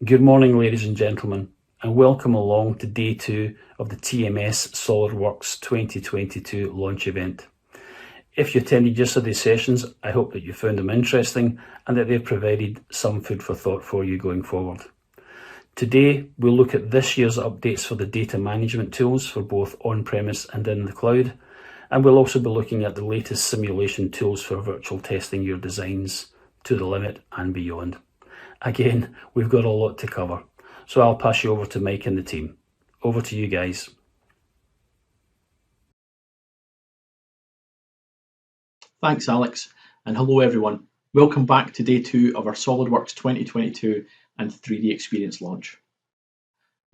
Good morning, ladies and gentlemen, and welcome along to day 2 of the TMS SOLIDWORKS 2022 launch event. If you attended yesterday's sessions, I hope that you found them interesting and that they've provided some food for thought for you going forward. Today, we'll look at this year's updates for the data management tools for both on-premise and in the cloud, and we'll also be looking at the latest simulation tools for virtual testing your designs to the limit and beyond. Again, we've got a lot to cover, so I'll pass you over to Mike and the team. Over to you guys. Thanks, Alex, and hello everyone. Welcome back to day 2 of our SOLIDWORKS 2022 and 3D Experience launch.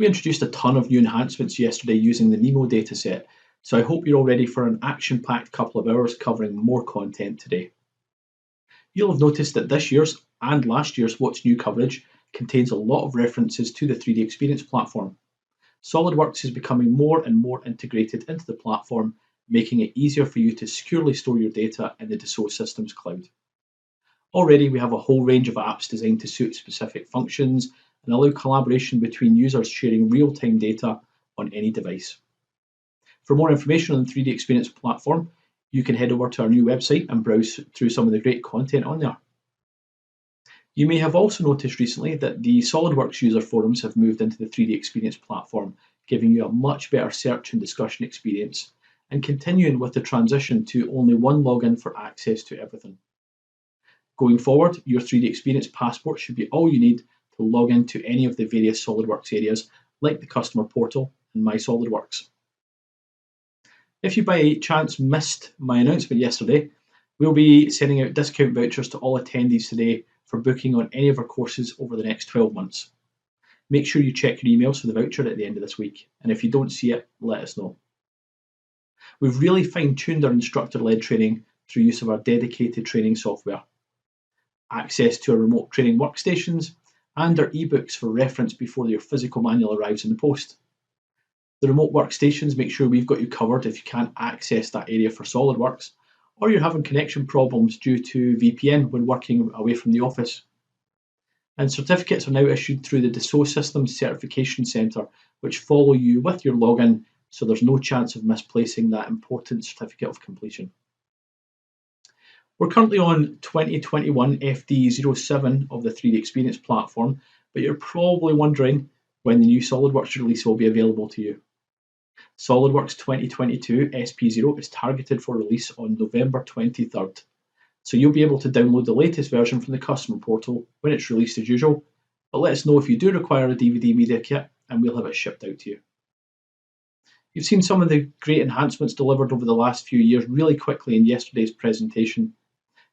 We introduced a ton of new enhancements yesterday using the NEMO dataset, so I hope you're all ready for an action-packed couple of hours covering more content today. You'll have noticed that this year's and last year's What's New coverage contains a lot of references to the 3D Experience platform. SOLIDWORKS is becoming more and more integrated into the platform, making it easier for you to securely store your data in the Dassault Systems cloud. Already we have a whole range of apps designed to suit specific functions and allow collaboration between users sharing real-time data on any device. For more information on the 3D Experience platform, you can head over to our new website and browse through some of the great content on there. You may have also noticed recently that the SOLIDWORKS user forums have moved into the 3D Experience platform, giving you a much better search and discussion experience, and continuing with the transition to only one login for access to everything. Going forward, your 3D Experience passport should be all you need to log into any of the various SOLIDWORKS areas, like the customer portal and My SOLIDWORKS. If you by chance missed my announcement yesterday, we'll be sending out discount vouchers to all attendees today for booking on any of our courses over the next 12 months. Make sure you check your emails for the voucher at the end of this week, and if you don't see it, let us know. We've really fine-tuned our instructor-led training through use of our dedicated training software, access to our remote training workstations, and our ebooks for reference before your physical manual arrives in the post. The remote workstations make sure we've got you covered if you can't access that area for SOLIDWORKS, or you're having connection problems due to VPN when working away from the office. And certificates are now issued through the Dassault Systems Certification Centre, which follow you with your login, so there's no chance of misplacing that important certificate of completion. We're currently on 2021 FD07 of the 3D Experience platform, but you're probably wondering when the new SOLIDWORKS release will be available to you. SOLIDWORKS 2022 SP0 is targeted for release on November 23rd, so you'll be able to download the latest version from the customer portal when it's released as usual, but let us know if you do require a DVD media kit and we'll have it shipped out to you. You've seen some of the great enhancements delivered over the last few years really quickly in yesterday's presentation.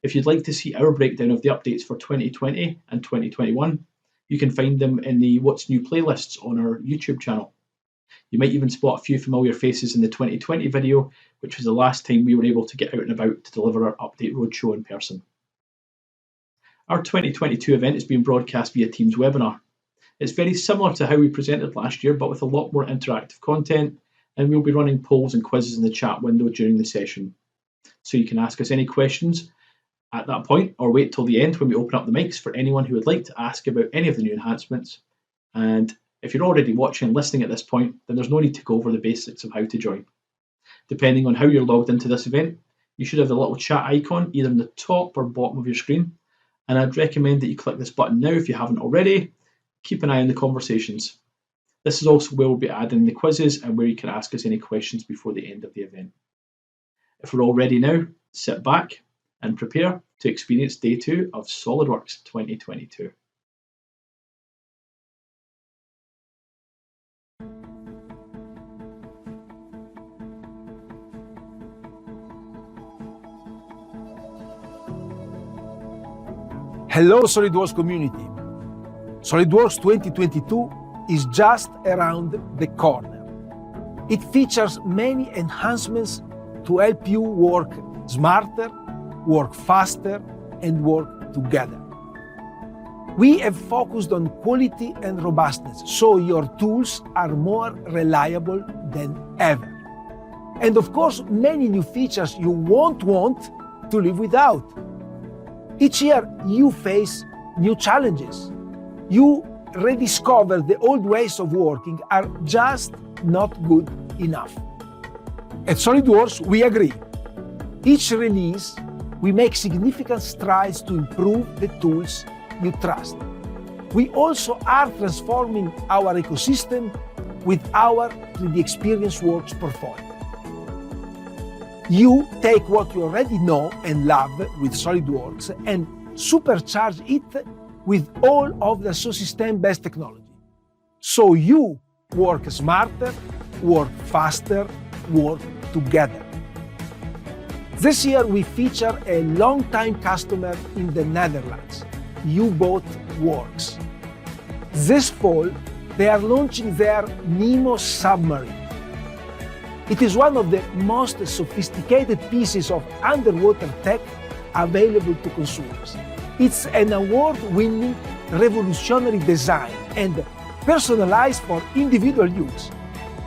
If you'd like to see our breakdown of the updates for 2020 and 2021, you can find them in the What's New playlists on our YouTube channel. You might even spot a few familiar faces in the 2020 video, which was the last time we were able to get out and about to deliver our update roadshow in person. Our 2022 event is being broadcast via Teams webinar. It's very similar to how we presented last year, but with a lot more interactive content, and we'll be running polls and quizzes in the chat window during the session. So you can ask us any questions at that point, or wait till the end when we open up the mics for anyone who would like to ask about any of the new enhancements. And if you're already watching and listening at this point, then there's no need to go over the basics of how to join. Depending on how you're logged into this event, you should have the little chat icon either in the top or bottom of your screen, and I'd recommend that you click this button now if you haven't already. Keep an eye on the conversations. This is also where we'll be adding the quizzes and where you can ask us any questions before the end of the event. If we're all ready now, sit back and prepare to experience day 2 of SOLIDWORKS 2022. Hello SOLIDWORKS community. SOLIDWORKS 2022 is just around the corner. It features many enhancements to help you work smarter, work faster, and work together. We have focused on quality and robustness, so your tools are more reliable than ever. And of course, many new features you won't want to live without. Each year, you face new challenges. You rediscover the old ways of working are just not good enough. At SolidWorks, we agree. Each release, we make significant strides to improve the tools you trust. We also are transforming our ecosystem with our 3D Experience Works portfolio. You take what you already know and love with SolidWorks and supercharge it with all of the System-based technology. So you work smarter, work faster, work together. This year we feature a long-time customer in the Netherlands, U-Boat Works. This fall, they are launching their Nemo submarine. It is one of the most sophisticated pieces of underwater tech available to consumers. It's an award-winning, revolutionary design and personalized for individual use.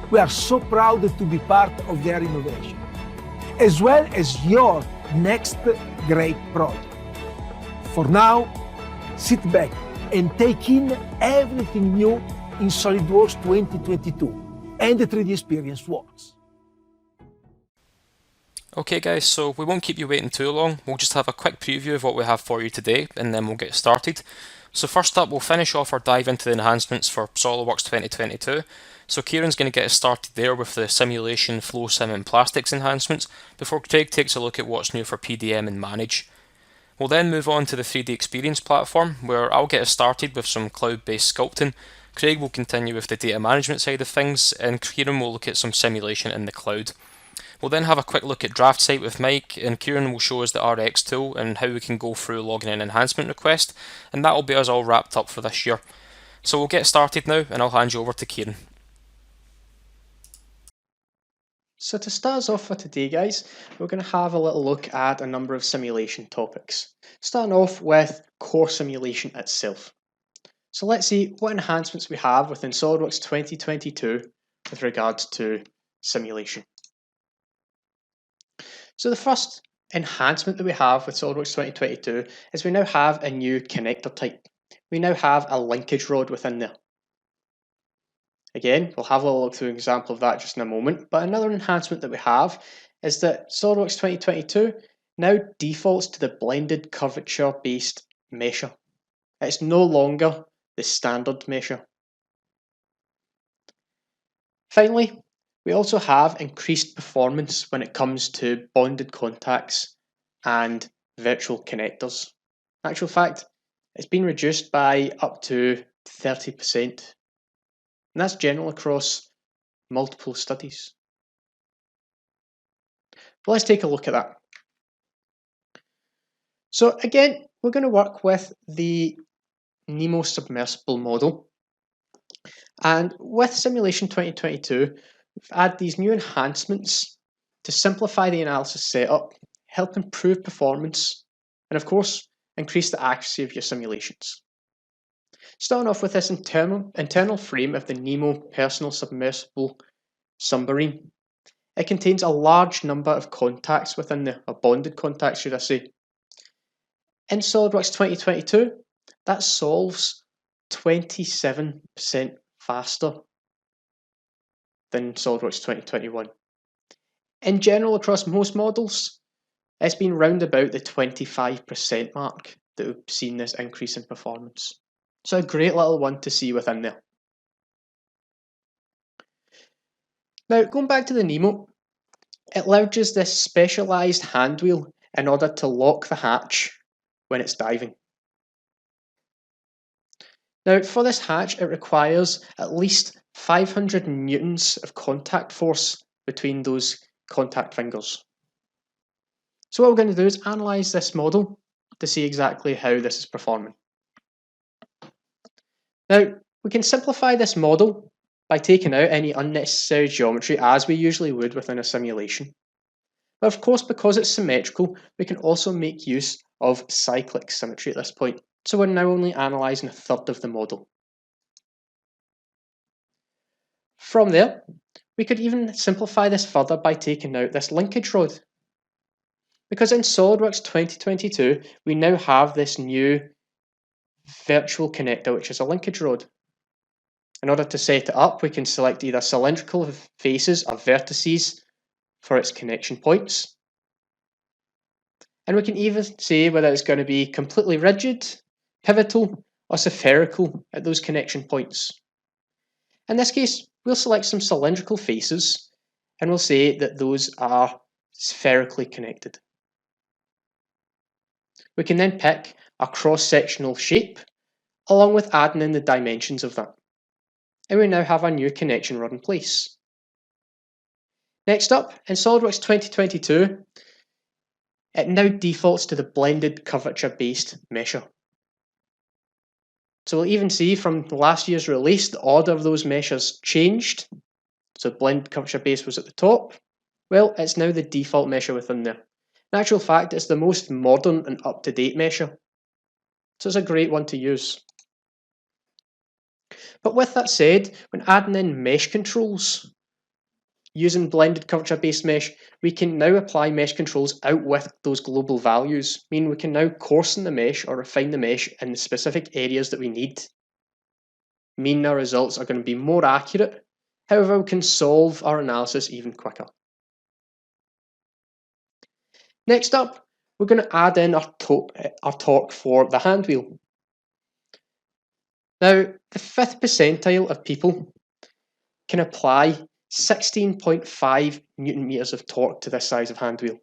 We are so proud to be part of their innovation, as well as your next great project. For now, sit back and take in everything new in SolidWorks 2022 and the 3D Experience Works. Okay guys, so we won't keep you waiting too long. We'll just have a quick preview of what we have for you today and then we'll get started. So first up, we'll finish off our dive into the enhancements for SOLIDWORks 2022. So Kieran's going to get us started there with the simulation, flow sim and plastics enhancements before Craig takes a look at what's new for PDM and manage. We'll then move on to the 3D Experience platform where I'll get us started with some cloud-based sculpting. Craig will continue with the data management side of things and Kieran will look at some simulation in the cloud. We'll then have a quick look at DraftSight with Mike and Kieran will show us the RX tool and how we can go through logging an enhancement request, and that will be us all wrapped up for this year. So we'll get started now and I'll hand you over to Kieran. So to start us off for today guys, we're going to have a little look at a number of simulation topics, starting off with core simulation itself. So let's see what enhancements we have within SOLIDWORks 2022 with regards to simulation. So the first enhancement that we have with SOLIDWORks 2022 is we now have a new connector type. We now have a linkage rod within there. Again, we'll have a look through an example of that just in a moment, but another enhancement that we have is that SOLIDWORks 2022 now defaults to the blended curvature based mesher. It's no longer the standard mesher. Finally, we also have increased performance when it comes to bonded contacts and virtual connectors. In actual fact, it's been reduced by up to 30%. And that's general across multiple studies. But let's take a look at that. So again, we're going to work with the Nemo submersible model. And with Simulation 2022, we've added these new enhancements to simplify the analysis setup, help improve performance, and of course, increase the accuracy of your simulations. Starting off with this internal frame of the Nemo personal submersible submarine. It contains a large number of contacts within there, or bonded contacts should I say. In SOLIDWORks 2022, that solves 27% faster than SOLIDWORks 2021. In general, across most models, it's been round about the 25% mark that we've seen this increase in performance. So a great little one to see within there. Now, going back to the Nemo, it leverages this specialised hand wheel in order to lock the hatch when it's diving. Now, for this hatch, it requires at least 500 newtons of contact force between those contact fingers. So what we're going to do is analyse this model to see exactly how this is performing. Now, we can simplify this model by taking out any unnecessary geometry as we usually would within a simulation. But of course, because it's symmetrical, we can also make use of cyclic symmetry at this point. So we're now only analysing a third of the model. From there, we could even simplify this further by taking out this linkage rod. Because in SOLIDWORks 2022, we now have this new virtual connector, which is a linkage rod. In order to set it up, we can select either cylindrical faces or vertices for its connection points. And we can even say whether it's going to be completely rigid, pivotal, or spherical at those connection points. In this case, we'll select some cylindrical faces and we'll say that those are spherically connected. We can then pick a cross-sectional shape along with adding in the dimensions of that. And we now have our new connection rod in place. Next up, in SOLIDWORKS 2022, it now defaults to the blended curvature-based mesher. So we'll even see from last year's release, the order of those meshers changed. So blended curvature base was at the top. Well, it's now the default mesher within there. In actual fact, it's the most modern and up-to-date mesher. So it's a great one to use. But with that said, when adding in mesh controls, using blended curvature-based mesh, we can now apply mesh controls out with those global values, meaning we can now coarsen the mesh or refine the mesh in the specific areas that we need. Meaning our results are going to be more accurate, however we can solve our analysis even quicker. Next up, we're going to add in our torque for the hand wheel. Now, the 5th percentile of people can apply 16.5 Newton meters of torque to this size of hand wheel.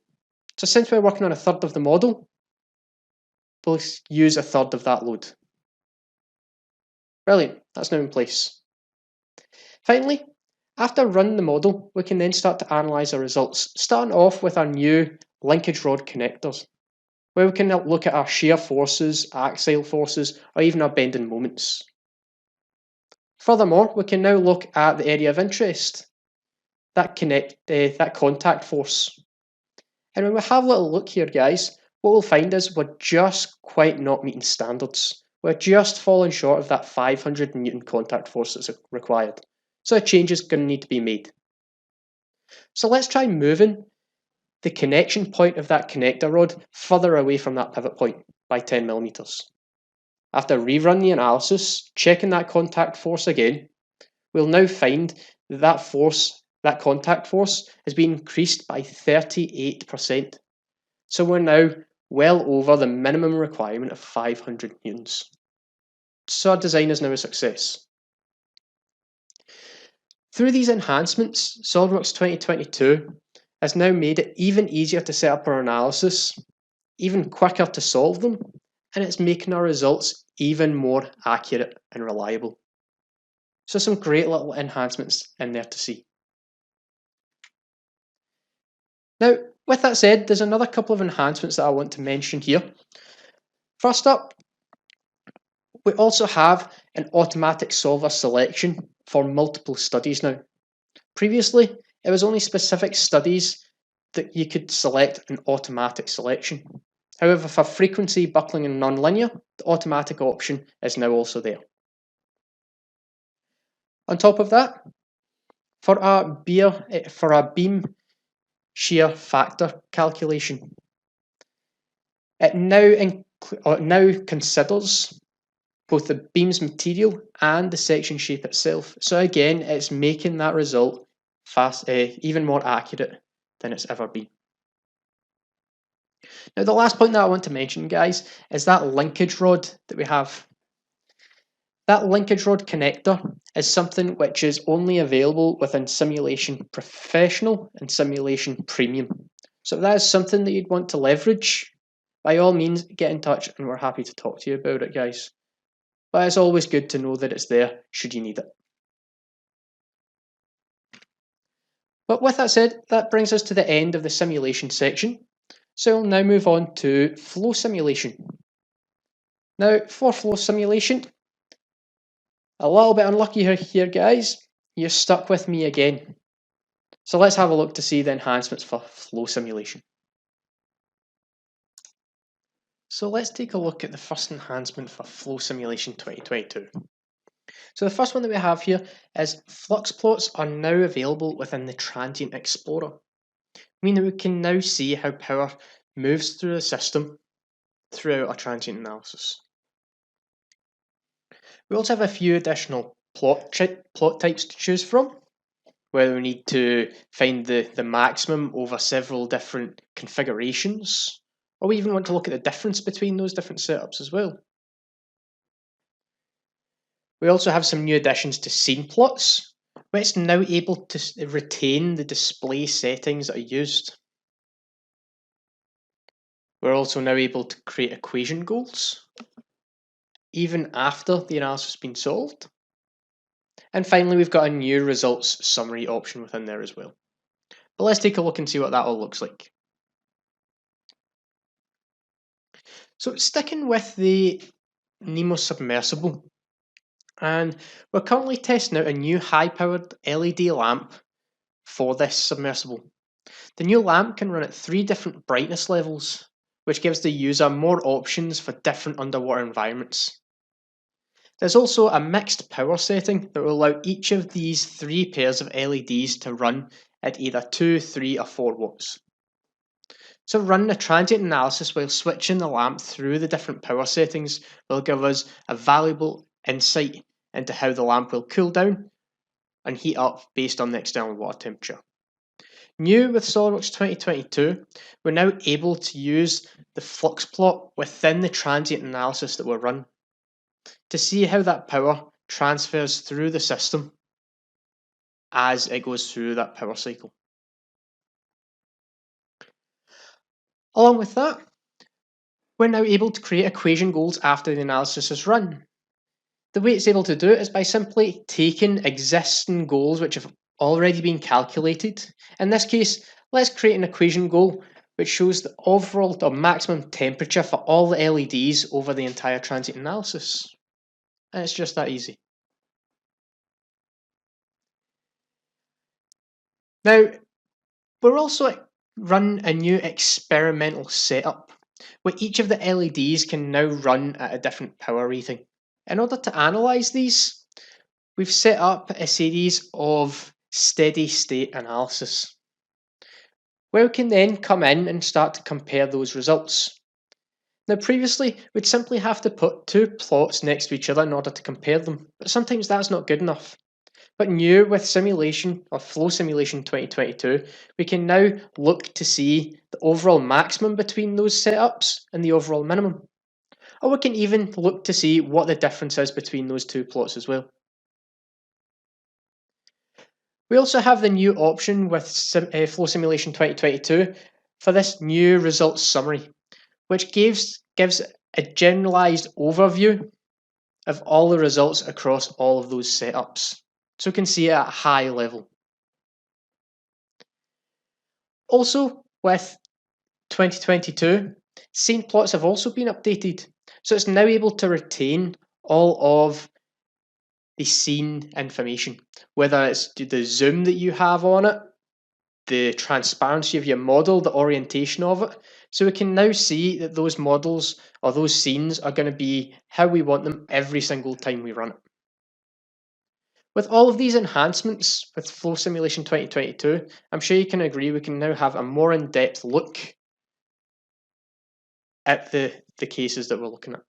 So since we're working on a third of the model, we'll use a third of that load. Brilliant, that's now in place. Finally, after running the model, we can then start to analyse our results, starting off with our new linkage rod connectors, where we can look at our shear forces, axial forces, or even our bending moments. Furthermore, we can now look at the area of interest, that contact force. And when we have a little look here, guys, what we'll find is we're just quite not meeting standards. We're just falling short of that 500 Newton contact force that's required. So a change is going to need to be made. So let's try moving the connection point of that connector rod further away from that pivot point by 10 millimeters. After rerun the analysis, checking that contact force again, we'll now find that contact force has been increased by 38%. So we're now well over the minimum requirement of 500 newtons. So our design is now a success. Through these enhancements, SOLIDWORKS 2022 has now made it even easier to set up our analysis, even quicker to solve them, and it's making our results even more accurate and reliable. So some great little enhancements in there to see. Now, with that said, there's another couple of enhancements that I want to mention here. First up, we also have an automatic solver selection for multiple studies now. Previously, it was only specific studies that you could select an automatic selection. However, for frequency, buckling, and nonlinear, the automatic option is now also there. On top of that, for our beam shear factor calculation, it now considers both the beam's material and the section shape itself. So again, it's making that result even more accurate than it's ever been. Now, the last point that I want to mention, guys, is that linkage rod that we have. That linkage rod connector is something which is only available within Simulation Professional and Simulation Premium. So if that is something that you'd want to leverage, by all means, get in touch and we're happy to talk to you about it, guys. But it's always good to know that it's there should you need it. But with that said, that brings us to the end of the simulation section. So we'll now move on to flow simulation. Now, for flow simulation, a little bit unlucky here, guys. You're stuck with me again. So let's have a look to see the enhancements for flow simulation. So let's take a look at the first enhancement for flow simulation 2022. So the first one that we have here is flux plots are now available within the Transient Explorer, meaning we can now see how power moves through the system throughout a transient analysis. We also have a few additional plot types to choose from, whether we need to find the maximum over several different configurations, or we even want to look at the difference between those different setups as well. We also have some new additions to scene plots, where it's now able to retain the display settings that are used. We're also now able to create equation goals, even after the analysis has been solved. And finally, we've got a new results summary option within there as well. But let's take a look and see what that all looks like. So sticking with the NEMO submersible, and we're currently testing out a new high-powered LED lamp for this submersible. The new lamp can run at 3 different brightness levels, which gives the user more options for different underwater environments. There's also a mixed power setting that will allow each of these 3 pairs of LEDs to run at either 2, 3 or 4 watts. So running a transient analysis while switching the lamp through the different power settings will give us a valuable insight into how the lamp will cool down and heat up based on the external water temperature. New with SOLIDWORKS 2022, we're now able to use the flux plot within the transient analysis that we're run to see how that power transfers through the system as it goes through that power cycle. Along with that, we're now able to create equation goals after the analysis is run. The way it's able to do it is by simply taking existing goals which have already been calculated. In this case, let's create an equation goal which shows the overall or maximum temperature for all the LEDs over the entire transient analysis. And it's just that easy. Now, we're also run a new experimental setup where each of the LEDs can now run at a different power rating. In order to analyse these, we've set up a series of steady state analysis, where we can then come in and start to compare those results. Now previously, we'd simply have to put 2 plots next to each other in order to compare them, but sometimes that's not good enough. But new with simulation or Flow Simulation 2022, we can now look to see the overall maximum between those setups and the overall minimum. Or we can even look to see what the difference is between those 2 plots as well. We also have the new option with Flow Simulation 2022 for this new results summary, which gives a generalized overview of all the results across all of those setups. So we can see it at a high level. Also, with 2022, scene plots have also been updated. So it's now able to retain all of the scene information, whether it's the zoom that you have on it, the transparency of your model, the orientation of it. So we can now see that those models or those scenes are going to be how we want them every single time we run it. With all of these enhancements with Flow Simulation 2022, I'm sure you can agree we can now have a more in-depth look at the cases that we're looking at.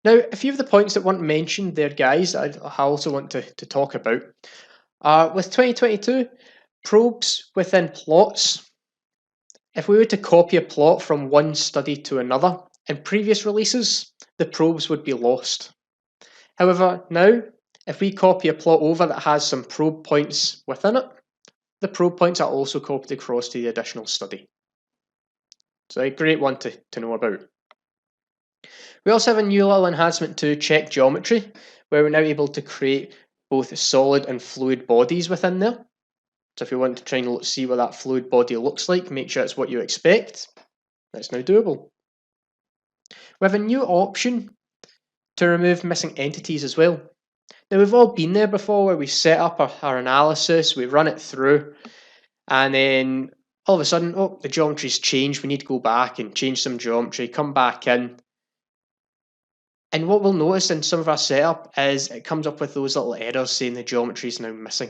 Now, a few of the points that weren't mentioned there, guys, I also want to talk about. With 2022, probes within plots. If we were to copy a plot from one study to another, in previous releases, the probes would be lost. However, now, if we copy a plot over that has some probe points within it, the probe points are also copied across to the additional study. So a great one to know about. We also have a new little enhancement to check geometry, where we're now able to create both solid and fluid bodies within there. So if you want to try and see what that fluid body looks like, make sure it's what you expect, that's now doable. We have a new option to remove missing entities as well. Now we've all been there before where we set up our analysis, we run it through, and then all of a sudden, oh, the geometry's changed, we need to go back and change some geometry, come back in. And what we'll notice in some of our setup is it comes up with those little errors saying the geometry is now missing.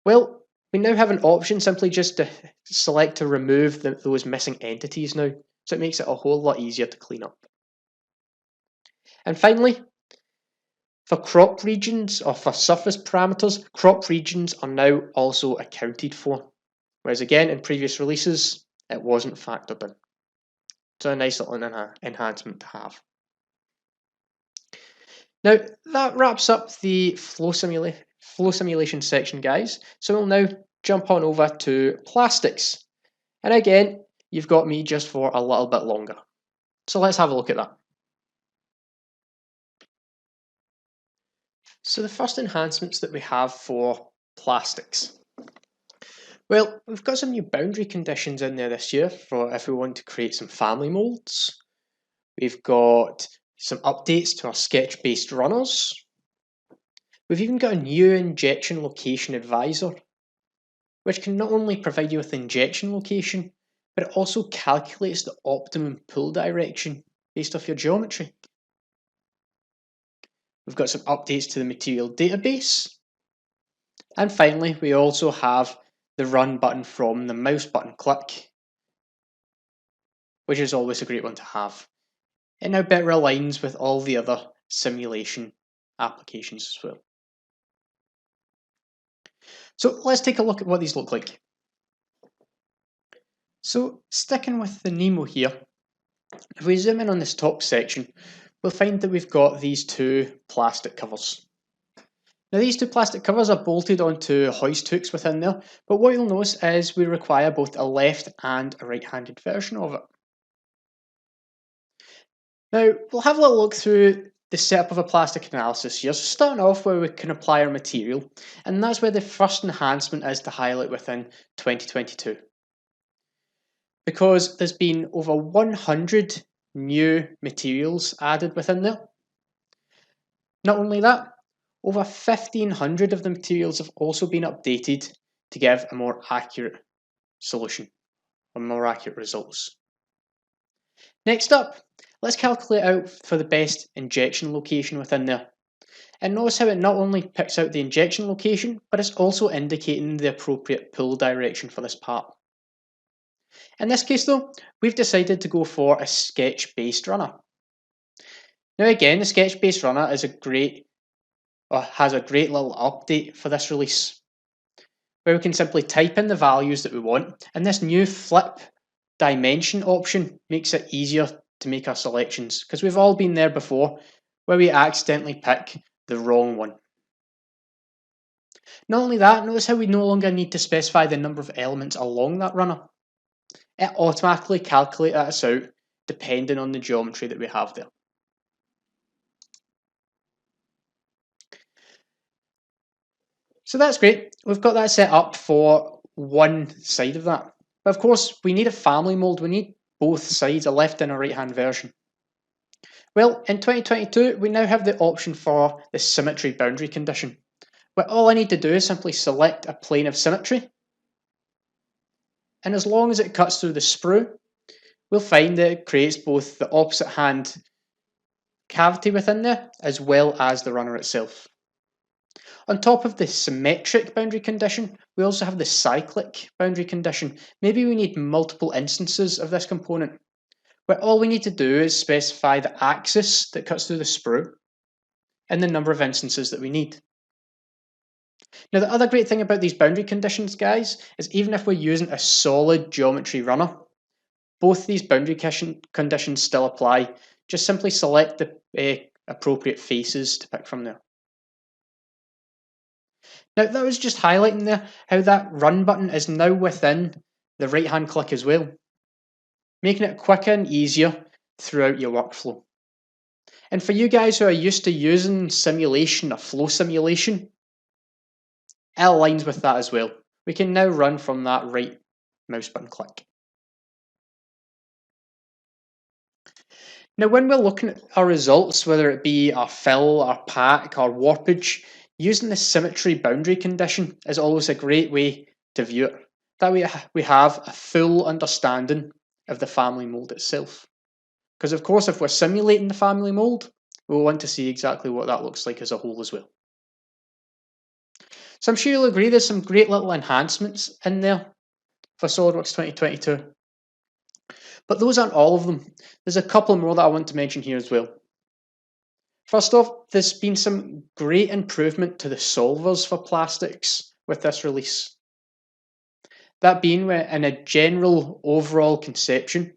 Well, we now have an option simply just to select to remove those missing entities now. So it makes it a whole lot easier to clean up. And finally, For crop regions or for surface parameters, crop regions are now also accounted for, whereas again in previous releases it wasn't factored in. So a nice little enhancement to have. Now that wraps up the flow simulation section, guys. So we'll now jump on over to plastics. And again, you've got me just for a little bit longer. So let's have a look at that. So the first enhancements that we have for plastics. Well, we've got some new boundary conditions in there this year for if we want to create some family molds. We've got some updates to our sketch-based runners. We've even got a new injection location advisor, which can not only provide you with injection location, but it also calculates the optimum pull direction based off your geometry. We've got some updates to the material database. And finally, we also have the run button from the mouse button click, which is always a great one to have. It now better aligns with all the other simulation applications as well. So let's take a look at what these look like. So sticking with the Nemo here, if we zoom in on this top section, we'll find that we've got these two plastic covers. Now these two plastic covers are bolted onto hoist hooks within there, but what you'll notice is we require both a left and a right-handed version of it. Now we'll have a little look through the setup of a plastic analysis here. So starting off where we can apply our material, and that's where the first enhancement is to highlight within 2022. Because there's been over 100 new materials added within there. Not only that, over 1,500 of the materials have also been updated to give a more accurate solution, or more accurate results. Next up, let's calculate out for the best injection location within there. And notice how it not only picks out the injection location, but it's also indicating the appropriate pull direction for this part. In this case though, we've decided to go for a sketch-based runner. Now again, the sketch-based runner is has a great little update for this release, where we can simply type in the values that we want, and this new flip dimension option makes it easier to make our selections, because we've all been there before, where we accidentally pick the wrong one. Not only that, notice how we no longer need to specify the number of elements along that runner. It automatically calculates us out depending on the geometry that we have there. So that's great. We've got that set up for one side of that. But of course, we need a family mold. We need both sides, a left and a right-hand version. Well, in 2022, we now have the option for the symmetry boundary condition, where all I need to do is simply select a plane of symmetry. And as long as it cuts through the sprue, we'll find that it creates both the opposite hand cavity within there, as well as the runner itself. On top of the symmetric boundary condition, we also have the cyclic boundary condition. Maybe we need multiple instances of this component, where all we need to do is specify the axis that cuts through the sprue and the number of instances that we need. Now, the other great thing about these boundary conditions, guys, is even if we're using a solid geometry runner, both these boundary conditions still apply. Just simply select the appropriate faces to pick from there. Now, that was just highlighting there how that run button is now within the right-hand click as well, making it quicker and easier throughout your workflow. And for you guys who are used to using simulation or flow simulation, it aligns with that as well. We can now run from that right mouse button click. Now, when we're looking at our results, whether it be our fill, our pack, our warpage, using the symmetry boundary condition is always a great way to view it. That way we have a full understanding of the family mold itself. Because of course, if we're simulating the family mold, we'll want to see exactly what that looks like as a whole as well. So I'm sure you'll agree there's some great little enhancements in there for SOLIDWORKS 2022. But those aren't all of them. There's a couple more that I want to mention here as well. First off, there's been some great improvement to the solvers for plastics with this release. That being in a general overall conception,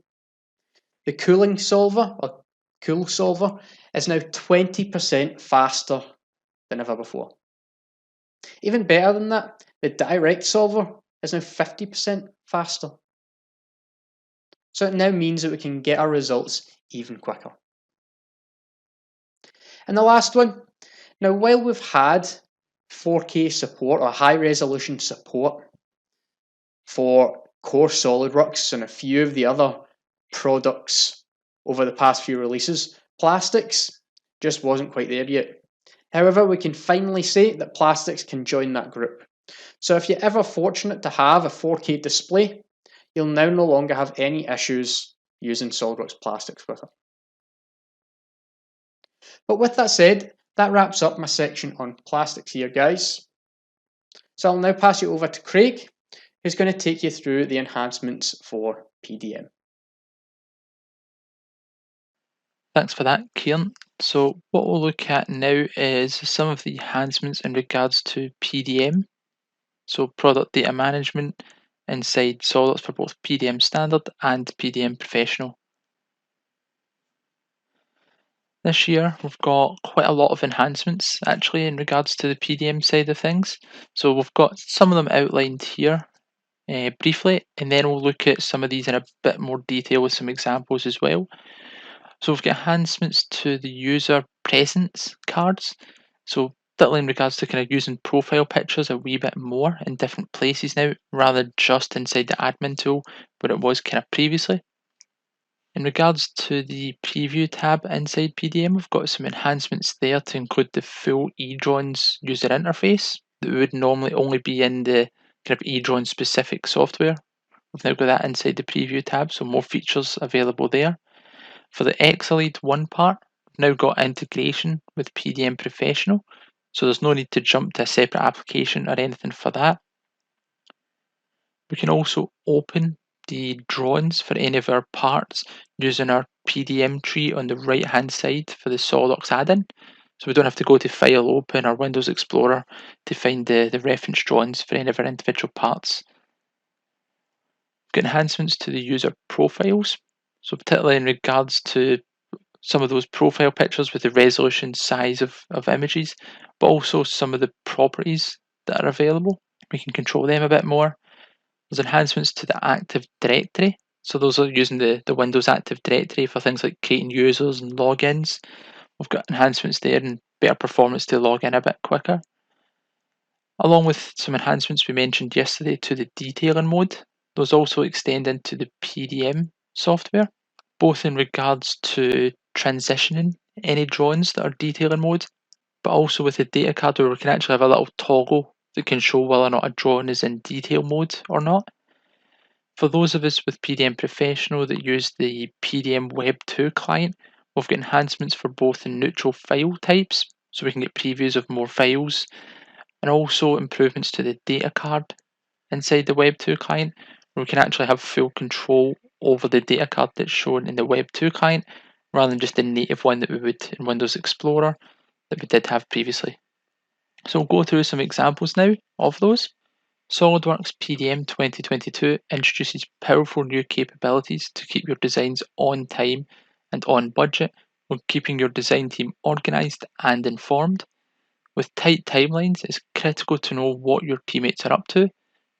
the cooling solver, or cool solver, is now 20% faster than ever before. Even better than that, the direct solver is now 50% faster. So it now means that we can get our results even quicker. And the last one, now while we've had 4K support or high resolution support for core SolidWorks and a few of the other products over the past few releases, plastics just wasn't quite there yet. However, we can finally say that plastics can join that group. So if you're ever fortunate to have a 4K display, you'll now no longer have any issues using SolidWorks plastics with it. But with that said, that wraps up my section on plastics here, guys. So I'll now pass you over to Craig, who's going to take you through the enhancements for PDM. Thanks for that, Kieran. So what we'll look at now is some of the enhancements in regards to PDM. So product data management inside SolidWorks for both PDM Standard and PDM Professional. This year we've got quite a lot of enhancements actually in regards to the PDM side of things. So we've got some of them outlined here briefly, and then we'll look at some of these in a bit more detail with some examples as well. So we've got enhancements to the user presence cards. So particularly in regards to kind of using profile pictures a wee bit more in different places now, rather than just inside the admin tool where it was kind of previously. In regards to the preview tab inside PDM, we've got some enhancements there to include the full eDrawings user interface that would normally only be in the kind of eDrawing specific software. We've now got that inside the preview tab, so more features available there. For the Xolid 1 part, we've now got integration with PDM Professional, so there's no need to jump to a separate application or anything for that. We can also open the drawings for any of our parts using our PDM tree on the right hand side for the SolidWorks add-in. So we don't have to go to File, Open or Windows Explorer to find the reference drawings for any of our individual parts. We've got enhancements to the user profiles, so particularly in regards to some of those profile pictures with the resolution size of images, but also some of the properties that are available. We can control them a bit more. There's enhancements to the Active Directory. So those are using the Windows Active Directory for things like creating users and logins. We've got enhancements there and better performance to log in a bit quicker. Along with some enhancements we mentioned yesterday to the detailing mode. Those also extend into the PDM software, both in regards to transitioning any drawings that are detailing mode, but also with the data card where we can actually have a little toggle that can show whether or not a drawing is in detail mode or not. For those of us with PDM Professional that use the PDM Web 2 client, we've got enhancements for both the neutral file types, so we can get previews of more files, and also improvements to the data card inside the Web 2 client, where we can actually have full control over the data card that's shown in the Web 2 client, rather than just the native one that we would in Windows Explorer that we did have previously. So we'll go through some examples now of those. SolidWorks PDM 2022 introduces powerful new capabilities to keep your designs on time and on budget, while keeping your design team organised and informed. With tight timelines, it's critical to know what your teammates are up to,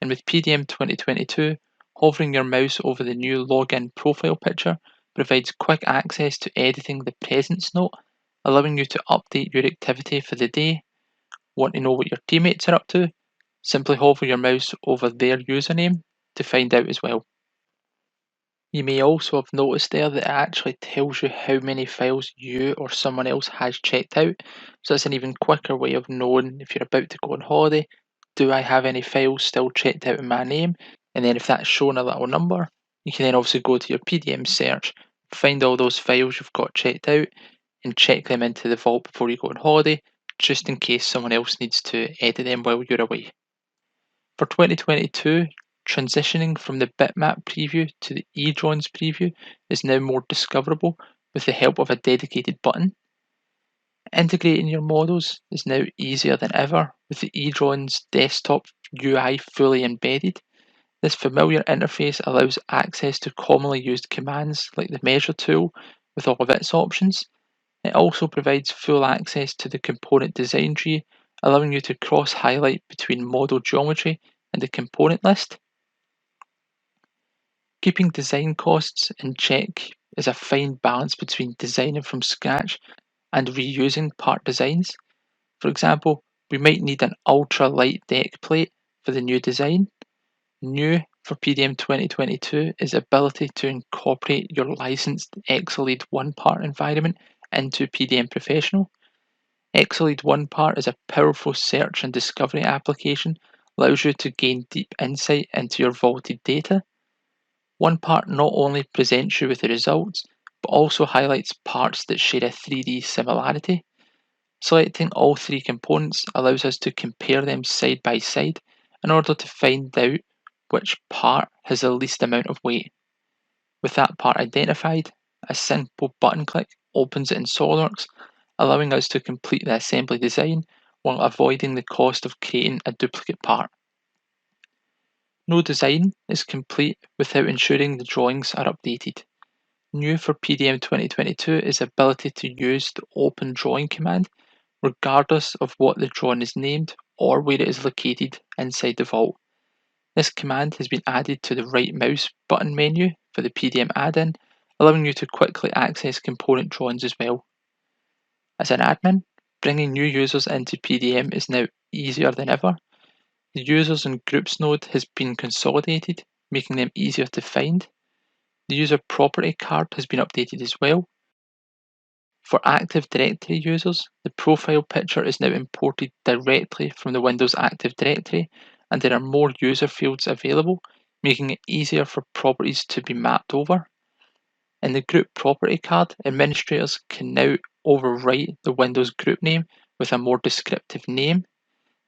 and with PDM 2022, hovering your mouse over the new login profile picture provides quick access to editing the presence note, allowing you to update your activity for the day. Want to know what your teammates are up to? Simply hover your mouse over their username to find out as well. You may also have noticed there that it actually tells you how many files you or someone else has checked out. So it's an even quicker way of knowing if you're about to go on holiday, do I have any files still checked out in my name? And then if that's shown a little number, you can then obviously go to your PDM search, find all those files you've got checked out and check them into the vault before you go on holiday, just in case someone else needs to edit them while you're away. For 2022, transitioning from the bitmap preview to the eDrawings preview is now more discoverable with the help of a dedicated button. Integrating your models is now easier than ever with the eDrawings desktop UI fully embedded. This familiar interface allows access to commonly used commands like the measure tool with all of its options. It also provides full access to the component design tree, allowing you to cross-highlight between model geometry and the component list. Keeping design costs in check is a fine balance between designing from scratch and reusing part designs. For example, we might need an ultra-light deck plate for the new design. New for PDM 2022 is the ability to incorporate your licensed Exolid 1-part environment into PDM Professional. Exolid 1-part is a powerful search and discovery application, allows you to gain deep insight into your vaulted data. 1-part not only presents you with the results, but also highlights parts that share a 3D similarity. Selecting all three components allows us to compare them side by side in order to find out which part has the least amount of weight. With that part identified, a simple button click opens it in SOLIDWORKS, allowing us to complete the assembly design while avoiding the cost of creating a duplicate part. No design is complete without ensuring the drawings are updated. New for PDM 2022 is the ability to use the Open Drawing command regardless of what the drawing is named or where it is located inside the vault. This command has been added to the right mouse button menu for the PDM add-in, allowing you to quickly access component drawings as well. As an admin, bringing new users into PDM is now easier than ever. The Users and Groups node has been consolidated, making them easier to find. The user property card has been updated as well. For Active Directory users, the profile picture is now imported directly from the Windows Active Directory, and there are more user fields available, making it easier for properties to be mapped over. In the group property card, administrators can now overwrite the Windows group name with a more descriptive name,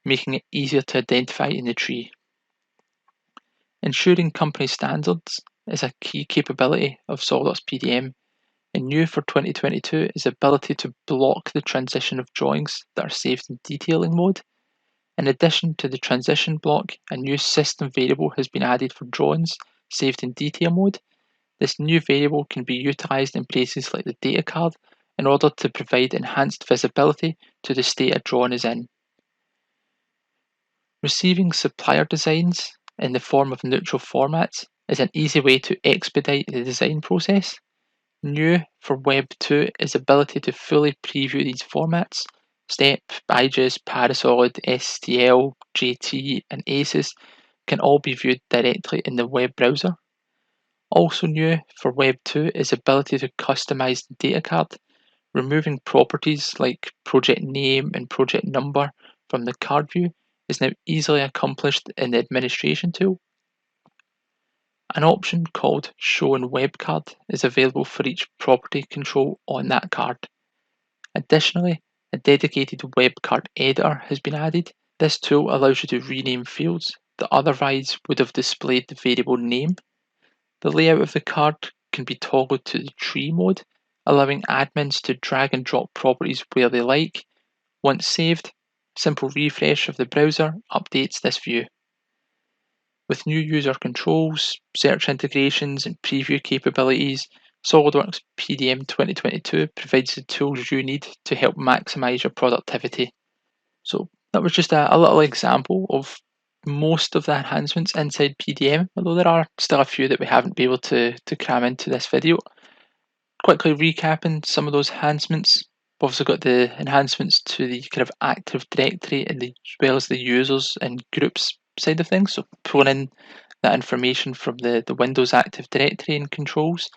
making it easier to identify in the tree. Ensuring company standards is a key capability of SOLIDWORKS PDM, and new for 2022 is the ability to block the transition of drawings that are saved in detailing mode. In addition to the transition block, a new system variable has been added for drawings saved in detail mode. This new variable can be utilized in places like the data card in order to provide enhanced visibility to the state a drawing is in. Receiving supplier designs in the form of neutral formats is an easy way to expedite the design process. New for Web 2 is the ability to fully preview these formats. STEP, IGES, Parasolid, STL, JT, and ACES can all be viewed directly in the web browser. Also new for Web 2 is the ability to customize the data card, removing properties like project name and project number from the card view is now easily accomplished in the administration tool. An option called Show in Web Card is available for each property control on that card. Additionally, a dedicated web card editor has been added. This tool allows you to rename fields that otherwise would have displayed the variable name. The layout of the card can be toggled to the tree mode, allowing admins to drag and drop properties where they like. Once saved, simple refresh of the browser updates this view. With new user controls, search integrations, and preview capabilities, SOLIDWORKS PDM 2022 provides the tools you need to help maximize your productivity. So that was just a little example of most of the enhancements inside PDM, although there are still a few that we haven't been able to cram into this video. Quickly recapping some of those enhancements. We've also got the enhancements to the kind of Active Directory and as well as the users and groups side of things. So pulling in that information from the Windows Active Directory and controls,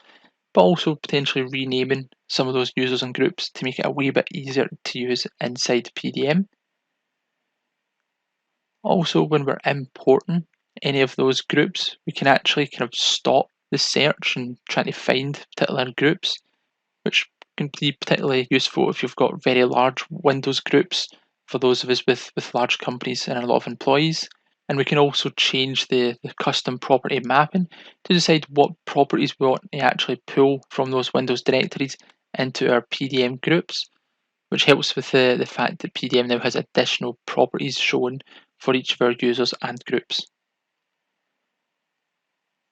but also potentially renaming some of those users and groups to make it a wee bit easier to use inside PDM. Also, when we're importing any of those groups, we can actually kind of stop the search and trying to find particular groups, which can be particularly useful if you've got very large Windows groups for those of us with large companies and a lot of employees. And we can also change the custom property mapping to decide what properties we want to actually pull from those Windows directories into our PDM groups. which helps with the fact that PDM now has additional properties shown for each of our users and groups.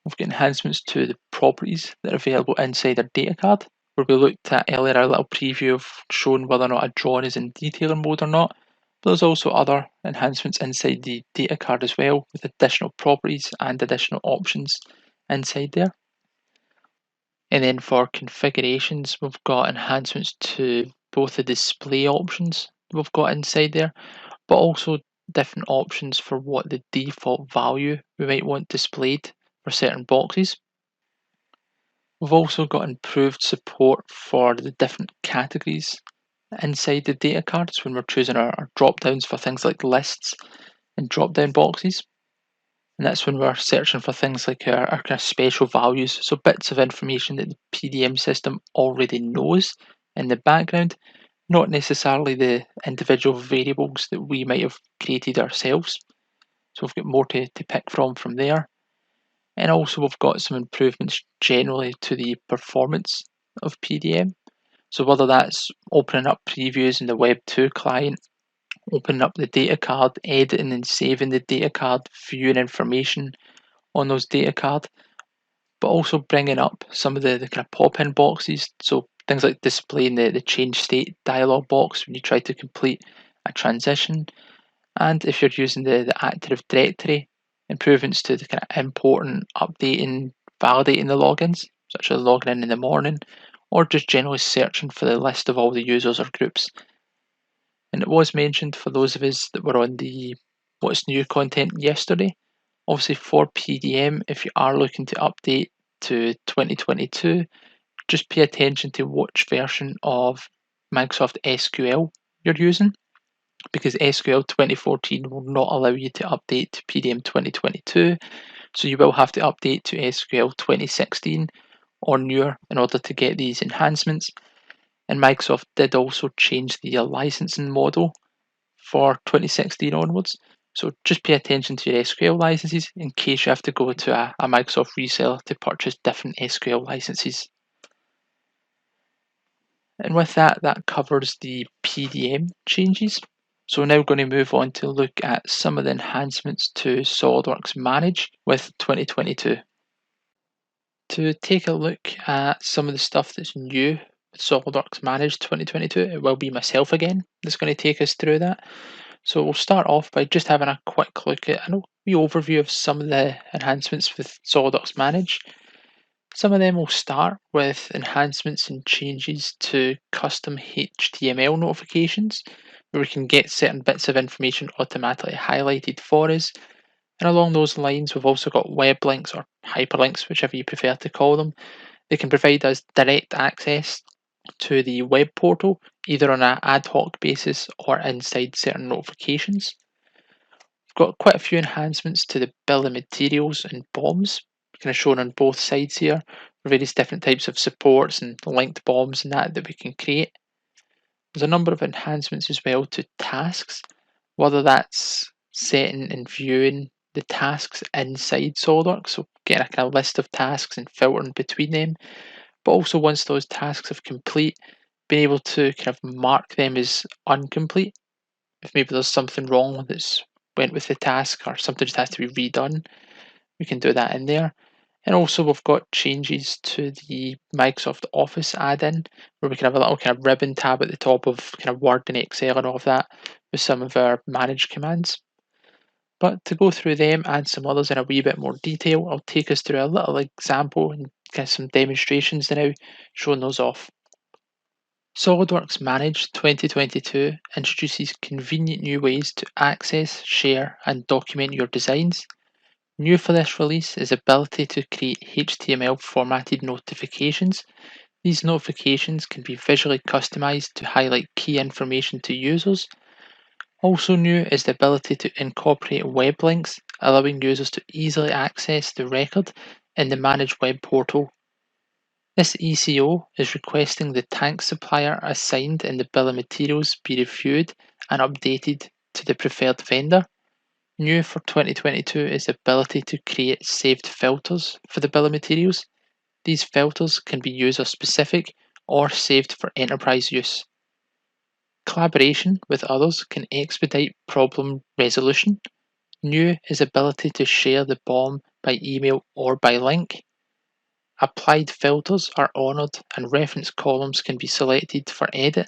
We've got enhancements to the properties that are available inside our data card, where we looked at earlier a little preview of showing whether or not a drawing is in detailer mode or not. But there's also other enhancements inside the data card as well, with additional properties and additional options inside there. And then for configurations, we've got enhancements to both the display options we've got inside there, but also different options for what the default value we might want displayed for certain boxes. We've also got improved support for the different categories inside the data cards when we're choosing our drop downs for things like lists and drop down boxes. And that's when we're searching for things like our kind of special values, so bits of information that the PDM system already knows in the background, not necessarily the individual variables that we might have created ourselves. So we've got more to pick from there. And also we've got some improvements generally to the performance of PDM. So whether that's opening up previews in the Web 2 client, opening up the data card, editing and saving the data card, viewing information on those data card, but also bringing up some of the kind of pop-in boxes. So things like displaying the change state dialog box when you try to complete a transition. And if you're using the Active Directory, improvements to the kind of importing, updating, validating the logins, such as logging in the morning, or just generally searching for the list of all the users or groups. And it was mentioned for those of us that were on the What's New content yesterday, obviously for PDM, if you are looking to update to 2022, just pay attention to which version of Microsoft SQL you're using, because SQL 2014 will not allow you to update to PDM 2022, so you will have to update to SQL 2016 or newer in order to get these enhancements. And Microsoft did also change the licensing model for 2016 onwards, so just pay attention to your SQL licenses in case you have to go to a Microsoft reseller to purchase different SQL licenses. And with that, that covers the PDM changes. So we're now going to move on to look at some of the enhancements to SOLIDWORKS Manage with 2022. To take a look at some of the stuff that's new with SOLIDWORKS Manage 2022, it will be myself again that's going to take us through that. So we'll start off by just having a quick look at a wee overview of some of the enhancements with SOLIDWORKS Manage. Some of them will start with enhancements and changes to custom HTML notifications, where we can get certain bits of information automatically highlighted for us. And along those lines, we've also got web links or hyperlinks, whichever you prefer to call them. They can provide us direct access to the web portal, either on an ad hoc basis or inside certain notifications. We've got quite a few enhancements to the bill of materials and BOMs, kind of shown on both sides here, for various different types of supports and linked BOMs and that we can create. There's a number of enhancements as well to tasks, whether that's setting and viewing the tasks inside SOLIDWORKS, so getting a kind of list of tasks and filtering between them, but also once those tasks have complete, being able to kind of mark them as incomplete. If maybe there's something wrong that's went with the task or something just has to be redone, we can do that in there. And also we've got changes to the Microsoft Office add-in, where we can have a little kind of ribbon tab at the top of kind of Word and Excel and all of that with some of our manage commands. But to go through them and some others in a wee bit more detail, I'll take us through a little example and get some demonstrations now showing those off. SOLIDWORKS Manage 2022 introduces convenient new ways to access, share, and document your designs. New for this release is the ability to create HTML formatted notifications. These notifications can be visually customized to highlight key information to users. Also new is the ability to incorporate web links, allowing users to easily access the record in the Manage web portal. This ECO is requesting the tank supplier assigned in the bill of materials be reviewed and updated to the preferred vendor. New for 2022 is the ability to create saved filters for the bill of materials. These filters can be user specific or saved for enterprise use. Collaboration with others can expedite problem resolution. New is ability to share the BOM by email or by link. Applied filters are honoured and reference columns can be selected for edit.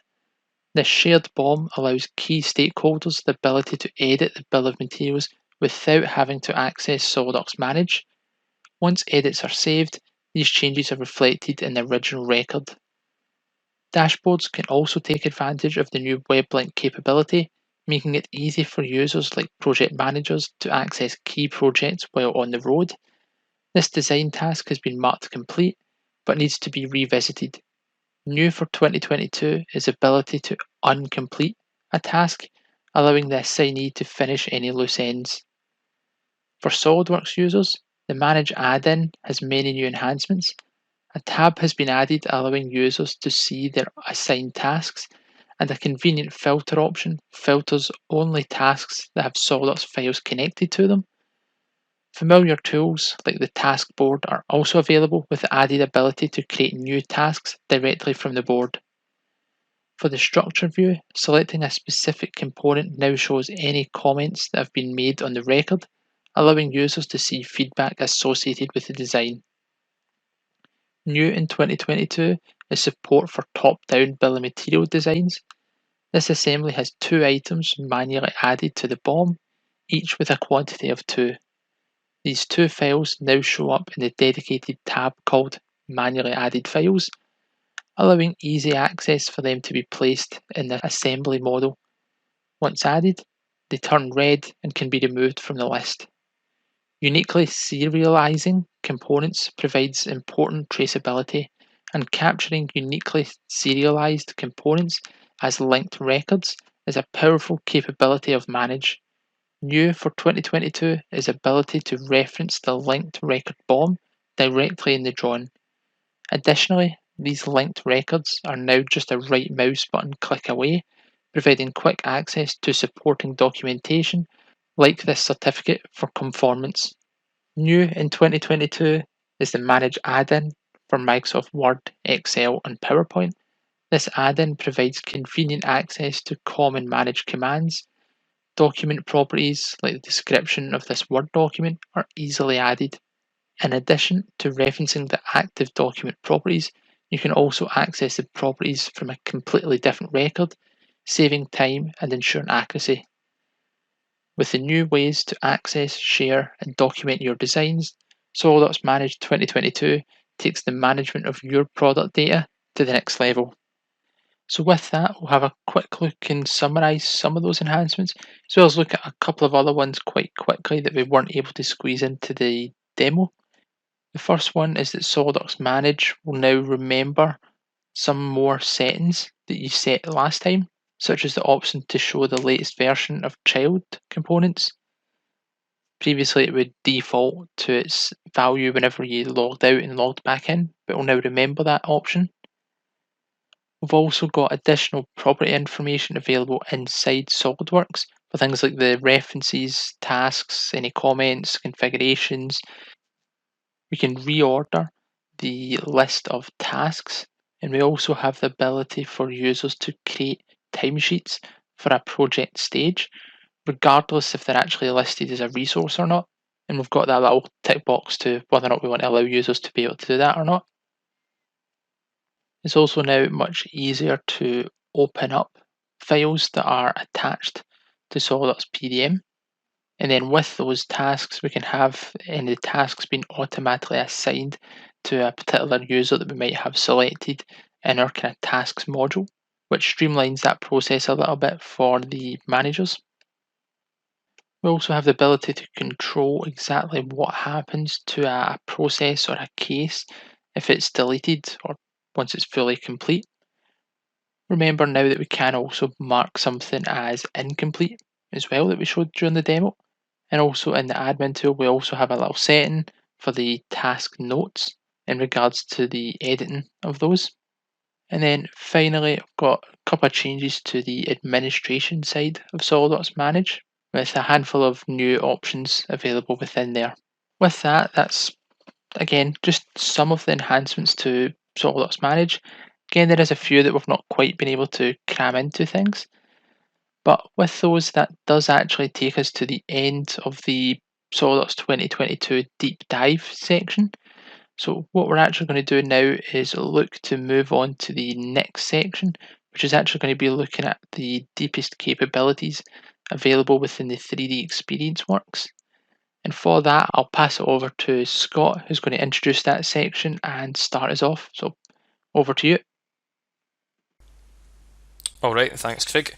This shared BOM allows key stakeholders the ability to edit the bill of materials without having to access SOLIDWORKS Manage. Once edits are saved, these changes are reflected in the original record. Dashboards can also take advantage of the new web link capability, making it easy for users like project managers to access key projects while on the road. This design task has been marked complete, but needs to be revisited. New for 2022 is the ability to uncomplete a task, allowing the assignee to finish any loose ends. For SOLIDWORKS users, the Manage add-in has many new enhancements. A tab has been added allowing users to see their assigned tasks, and a convenient filter option filters only tasks that have SOLIDWORKS files connected to them. Familiar tools like the task board are also available with the added ability to create new tasks directly from the board. For the structure view, selecting a specific component now shows any comments that have been made on the record, allowing users to see feedback associated with the design. New in 2022 is support for top-down bill of material designs. This assembly has 2 items manually added to the BOM, each with a quantity of 2. These 2 files now show up in the dedicated tab called Manually Added Files, allowing easy access for them to be placed in the assembly model. Once added, they turn red and can be removed from the list. Uniquely serializing components provides important traceability, and capturing uniquely serialized components as linked records is a powerful capability of Manage. New for 2022 is ability to reference the linked record BOM directly in the drawing. Additionally, these linked records are now just a right mouse button click away, providing quick access to supporting documentation like this certificate for conformance. New in 2022 is the Manage add-in for Microsoft Word, Excel, and PowerPoint. This add-in provides convenient access to common Manage commands. Document properties like the description of this Word document are easily added. In addition to referencing the active document properties, you can also access the properties from a completely different record, saving time and ensuring accuracy. With the new ways to access, share, and document your designs, SOLIDWORKS Manage 2022 takes the management of your product data to the next level. So with that, we'll have a quick look and summarise some of those enhancements, as well as look at a couple of other ones quite quickly that we weren't able to squeeze into the demo. The first one is that SOLIDWORKS Manage will now remember some more settings that you set last time, such as the option to show the latest version of child components. Previously, it would default to its value whenever you logged out and logged back in, but will now remember that option. We've also got additional property information available inside SOLIDWORKS for things like the references, tasks, any comments, configurations. We can reorder the list of tasks, and we also have the ability for users to create timesheets for a project stage, regardless if they're actually listed as a resource or not. And we've got that little tick box to whether or not we want to allow users to be able to do that or not. It's also now much easier to open up files that are attached to SOLIDWORKS PDM. And then with those tasks, we can have any tasks being automatically assigned to a particular user that we might have selected in our kind of tasks module, which streamlines that process a little bit for the managers. We also have the ability to control exactly what happens to a process or a case if it's deleted or once it's fully complete. Remember now that we can also mark something as incomplete as well that we showed during the demo. And also in the admin tool, we also have a little setting for the task notes in regards to the editing of those. And then finally, I've got a couple of changes to the administration side of SOLIDWORKS Manage, with a handful of new options available within there. With that, that's again just some of the enhancements to SOLIDWORKS Manage. Again, there is a few that we've not quite been able to cram into things. But with those, that does actually take us to the end of the SOLIDWORKS 2022 deep dive section. So what we're actually going to do now is look to move on to the next section, which is actually going to be looking at the deepest capabilities available within the 3D Experience Works. And for that, I'll pass it over to Scott, who's going to introduce that section and start us off. So over to you. Alright, thanks Craig.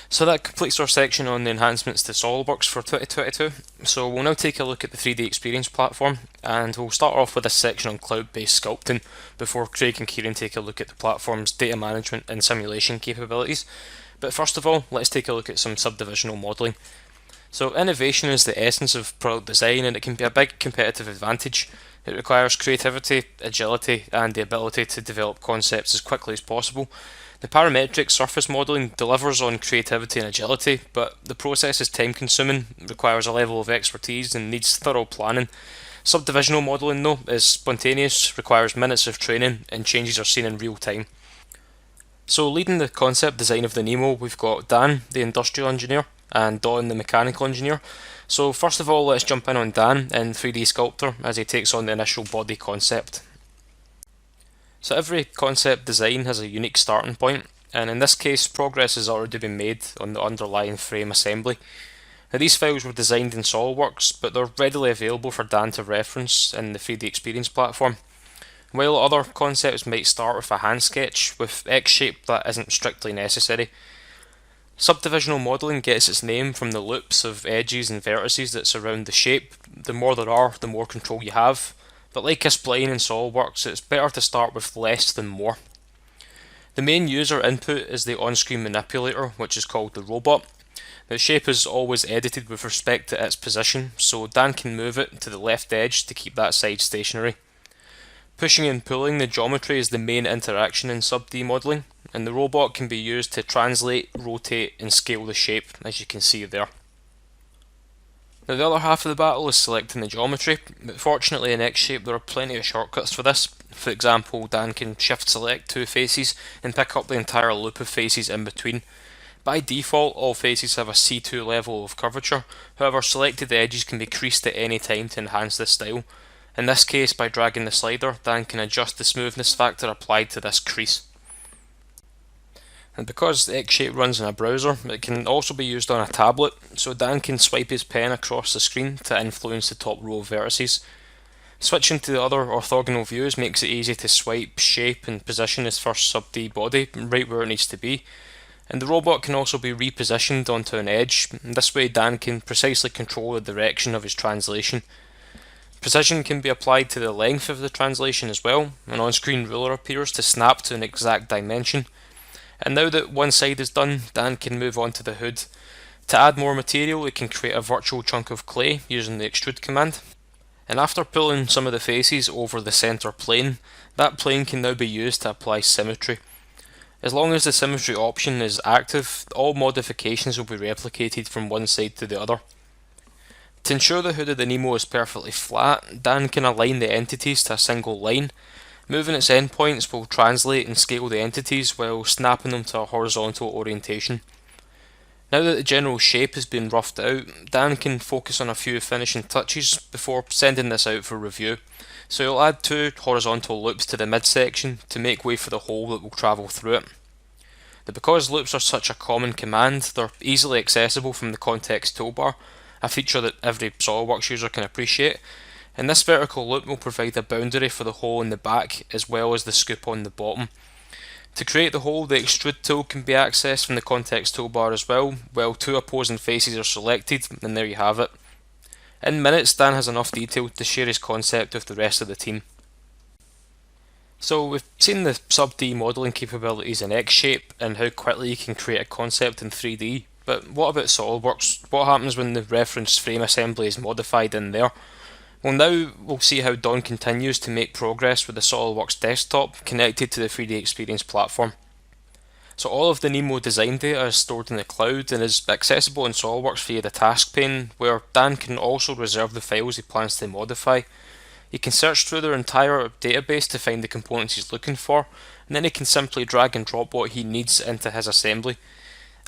So that completes our section on the enhancements to SOLIDWORKS for 2022. So we'll now take a look at the 3D Experience platform, and we'll start off with this section on cloud-based sculpting before Craig and Kieran take a look at the platform's data management and simulation capabilities. But first of all, let's take a look at some subdivisional modelling. So innovation is the essence of product design, and it can be a big competitive advantage. It requires creativity, agility, and the ability to develop concepts as quickly as possible. The parametric surface modelling delivers on creativity and agility, but the process is time consuming, requires a level of expertise, and needs thorough planning. Subdivisional modelling, though, is spontaneous, requires minutes of training, and changes are seen in real time. So leading the concept design of the Nemo, we've got Dan, the industrial engineer, and Don, the mechanical engineer. So first of all, let's jump in on Dan in 3D Sculptor as he takes on the initial body concept. So every concept design has a unique starting point, and in this case progress has already been made on the underlying frame assembly. Now these files were designed in SOLIDWORKS, but they're readily available for Dan to reference in the 3D Experience platform. While other concepts might start with a hand sketch, with X shape that isn't strictly necessary. Subdivisional modelling gets its name from the loops of edges and vertices that surround the shape. The more there are, the more control you have. But like a spline in SOLIDWORKS, it's better to start with less than more. The main user input is the on-screen manipulator, which is called the robot. The shape is always edited with respect to its position, so Dan can move it to the left edge to keep that side stationary. Pushing and pulling the geometry is the main interaction in sub-D modelling, and the robot can be used to translate, rotate and scale the shape, as you can see there. Now the other half of the battle is selecting the geometry, but fortunately in X-Shape there are plenty of shortcuts for this. For example, Dan can shift select two faces and pick up the entire loop of faces in between. By default, all faces have a C2 level of curvature, however selected edges can be creased at any time to enhance this style. In this case, by dragging the slider, Dan can adjust the smoothness factor applied to this crease. And because X-Shape runs in a browser, it can also be used on a tablet, so Dan can swipe his pen across the screen to influence the top row of vertices. Switching to the other orthogonal views makes it easy to swipe, shape and position his first sub-D body right where it needs to be. And the robot can also be repositioned onto an edge, and this way Dan can precisely control the direction of his translation. Precision can be applied to the length of the translation as well. An on-screen ruler appears to snap to an exact dimension. And now that one side is done, Dan can move on to the hood. To add more material, it can create a virtual chunk of clay using the extrude command. And after pulling some of the faces over the centre plane, that plane can now be used to apply symmetry. As long as the symmetry option is active, all modifications will be replicated from one side to the other. To ensure the hood of the Nemo is perfectly flat, Dan can align the entities to a single line. Moving its endpoints will translate and scale the entities while snapping them to a horizontal orientation. Now that the general shape has been roughed out, Dan can focus on a few finishing touches before sending this out for review. So he'll add two horizontal loops to the midsection to make way for the hole that will travel through it. But because loops are such a common command, they're easily accessible from the context toolbar, a feature that every SOLIDWORKS user can appreciate. And this vertical loop will provide a boundary for the hole in the back as well as the scoop on the bottom. To create the hole, the extrude tool can be accessed from the context toolbar as well, while two opposing faces are selected, and there you have it. In minutes, Dan has enough detail to share his concept with the rest of the team. So we've seen the sub-D modelling capabilities in X-Shape and how quickly you can create a concept in 3D, but what about SOLIDWORKS? What happens when the reference frame assembly is modified in there? Well, now we'll see how Don continues to make progress with the SOLIDWORKS desktop connected to the 3D Experience platform. So all of the Nemo design data is stored in the cloud and is accessible in SOLIDWORKS via the task pane, where Dan can also reserve the files he plans to modify. He can search through their entire database to find the components he's looking for, and then he can simply drag and drop what he needs into his assembly.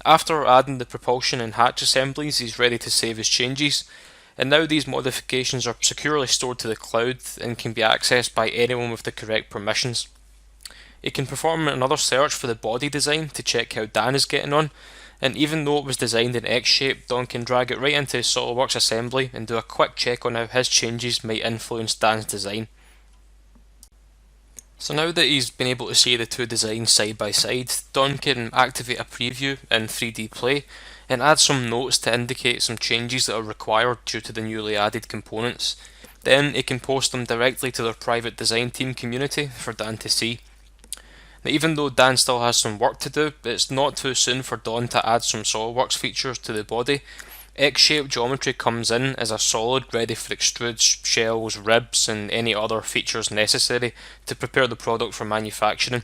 After adding the propulsion and hatch assemblies, he's ready to save his changes, and now these modifications are securely stored to the cloud and can be accessed by anyone with the correct permissions. He can perform another search for the body design to check how Dan is getting on, and even though it was designed in X shape, Don can drag it right into his SOLIDWORKS assembly and do a quick check on how his changes might influence Dan's design. So now that he's been able to see the two designs side by side, Don can activate a preview in 3D Play and add some notes to indicate some changes that are required due to the newly added components. Then he can post them directly to their private design team community for Dan to see. Now, even though Dan still has some work to do, it's not too soon for Don to add some SOLIDWORKS features to the body. X-shaped geometry comes in as a solid ready for extrudes, shells, ribs and any other features necessary to prepare the product for manufacturing.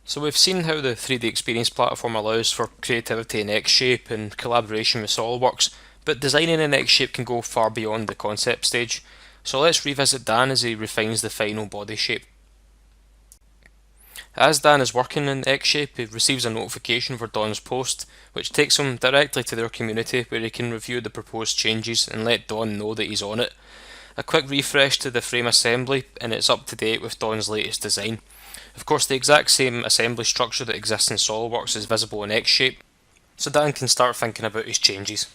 So we've seen how the 3D Experience platform allows for creativity in X-shape and collaboration with SOLIDWORKS, but designing in X-shape can go far beyond the concept stage. So let's revisit Dan as he refines the final body shape. As Dan is working in X-shape, he receives a notification for Don's post, which takes him directly to their community where he can review the proposed changes and let Don know that he's on it. A quick refresh to the frame assembly and it's up to date with Don's latest design. Of course, the exact same assembly structure that exists in SOLIDWORKS is visible in X-shape, so Dan can start thinking about his changes.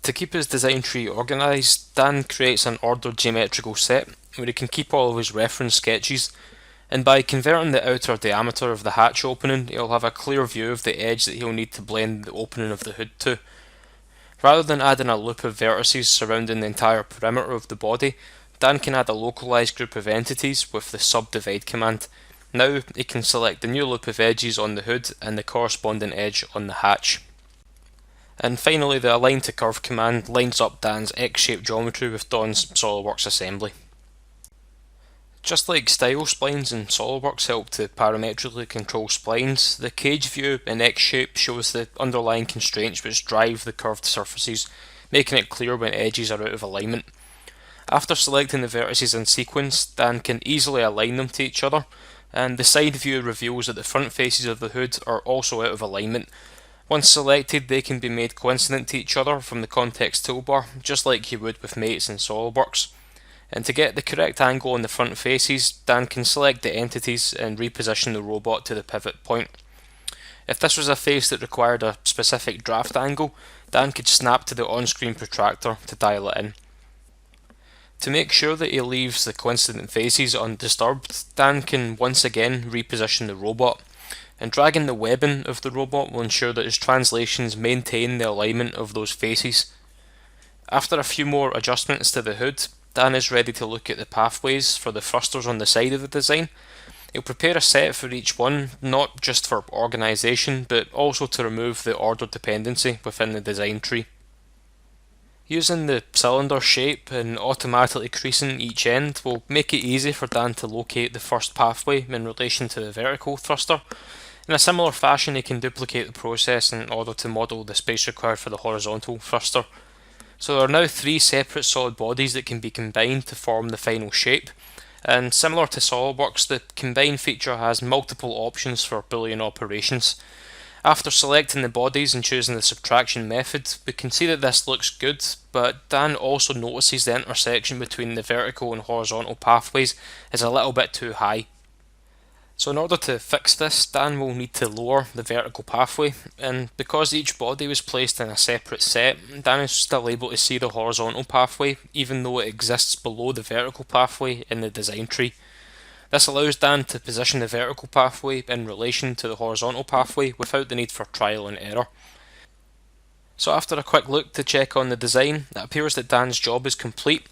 To keep his design tree organised, Dan creates an ordered geometrical set where he can keep all of his reference sketches, and by converting the outer diameter of the hatch opening, he'll have a clear view of the edge that he'll need to blend the opening of the hood to. Rather than adding a loop of vertices surrounding the entire perimeter of the body, Dan can add a localized group of entities with the subdivide command. Now he can select the new loop of edges on the hood and the corresponding edge on the hatch. And finally, the align to curve command lines up Dan's X-shaped geometry with Don's SOLIDWORKS assembly. Just like style splines in SOLIDWORKS help to parametrically control splines, the cage view in X-shape shows the underlying constraints which drive the curved surfaces, making it clear when edges are out of alignment. After selecting the vertices in sequence, Dan can easily align them to each other, and the side view reveals that the front faces of the hood are also out of alignment. Once selected, they can be made coincident to each other from the context toolbar, just like you would with mates in SOLIDWORKS. And to get the correct angle on the front faces, Dan can select the entities and reposition the robot to the pivot point. If this was a face that required a specific draft angle, Dan could snap to the on-screen protractor to dial it in. To make sure that he leaves the coincident faces undisturbed, Dan can once again reposition the robot, and dragging the webbing of the robot will ensure that his translations maintain the alignment of those faces. After a few more adjustments to the hood, Dan is ready to look at the pathways for the thrusters on the side of the design. He'll prepare a set for each one, not just for organisation, but also to remove the order dependency within the design tree. Using the cylinder shape and automatically creasing each end will make it easy for Dan to locate the first pathway in relation to the vertical thruster. In a similar fashion, he can duplicate the process in order to model the space required for the horizontal thruster. So there are now 3 separate solid bodies that can be combined to form the final shape, and similar to SOLIDWORKS, the combine feature has multiple options for Boolean operations. After selecting the bodies and choosing the subtraction method, we can see that this looks good, but Dan also notices the intersection between the vertical and horizontal pathways is a little bit too high. So in order to fix this, Dan will need to lower the vertical pathway, and because each body was placed in a separate set, Dan is still able to see the horizontal pathway even though it exists below the vertical pathway in the design tree. This allows Dan to position the vertical pathway in relation to the horizontal pathway without the need for trial and error. So after a quick look to check on the design, it appears that Dan's job is complete.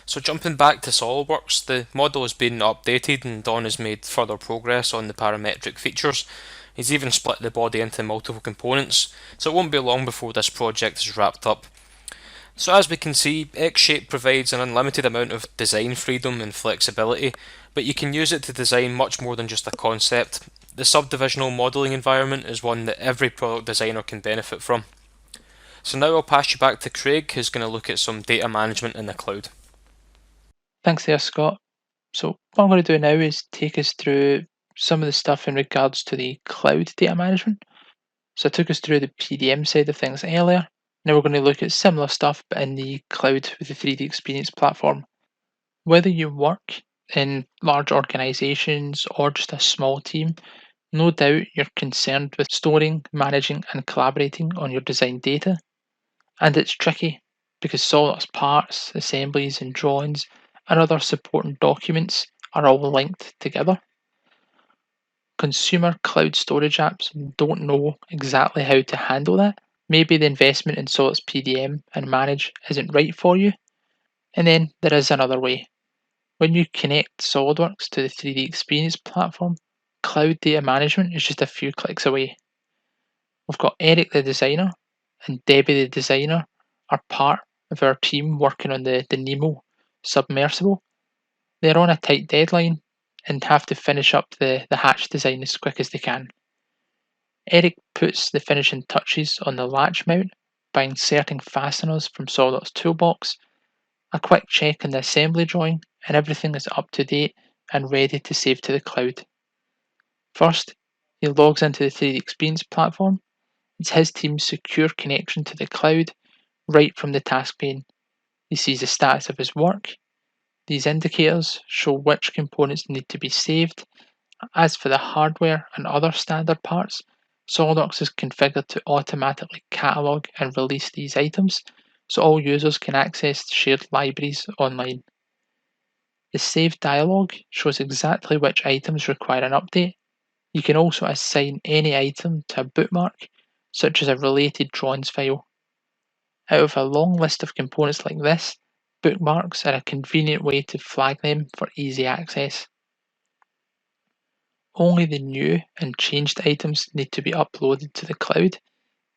So jumping back to SOLIDWORKS, the model has been updated and Don has made further progress on the parametric features. He's even split the body into multiple components, so it won't be long before this project is wrapped up. So as we can see, X-shape provides an unlimited amount of design freedom and flexibility, but you can use it to design much more than just a concept. The subdivisional modelling environment is one that every product designer can benefit from. So now I'll pass you back to Craig, who's going to look at some data management in the cloud. Thanks there, Scott. So what I'm going to do now is take us through some of the stuff in regards to the cloud data management. So I took us through the PDM side of things earlier. Now we're going to look at similar stuff but in the cloud with the 3D Experience platform. Whether you work in large organizations or just a small team, no doubt you're concerned with storing, managing and collaborating on your design data. And it's tricky because SolidWorks parts, assemblies and drawings and other supporting documents are all linked together. Consumer cloud storage apps don't know exactly how to handle that. Maybe the investment in SolidWorks PDM and manage isn't right for you. And then there is another way. When you connect SolidWorks to the 3D Experience platform, cloud data management is just a few clicks away. We've got Eric the designer and Debbie the designer are part of our team working on the Nemo submersible. They're on a tight deadline and have to finish up the hatch design as quick as they can. Eric puts the finishing touches on the latch mount by inserting fasteners from SolidWorks Toolbox, a quick check on the assembly drawing, and everything is up to date and ready to save to the cloud. First, he logs into the 3D Experience platform. It's his team's secure connection to the cloud right from the task pane. He sees the status of his work. These indicators show which components need to be saved. As for the hardware and other standard parts, SolidWorks is configured to automatically catalogue and release these items so all users can access shared libraries online. The save dialog shows exactly which items require an update. You can also assign any item to a bookmark, such as a related drawings file. Out of a long list of components like this, bookmarks are a convenient way to flag them for easy access. Only the new and changed items need to be uploaded to the cloud.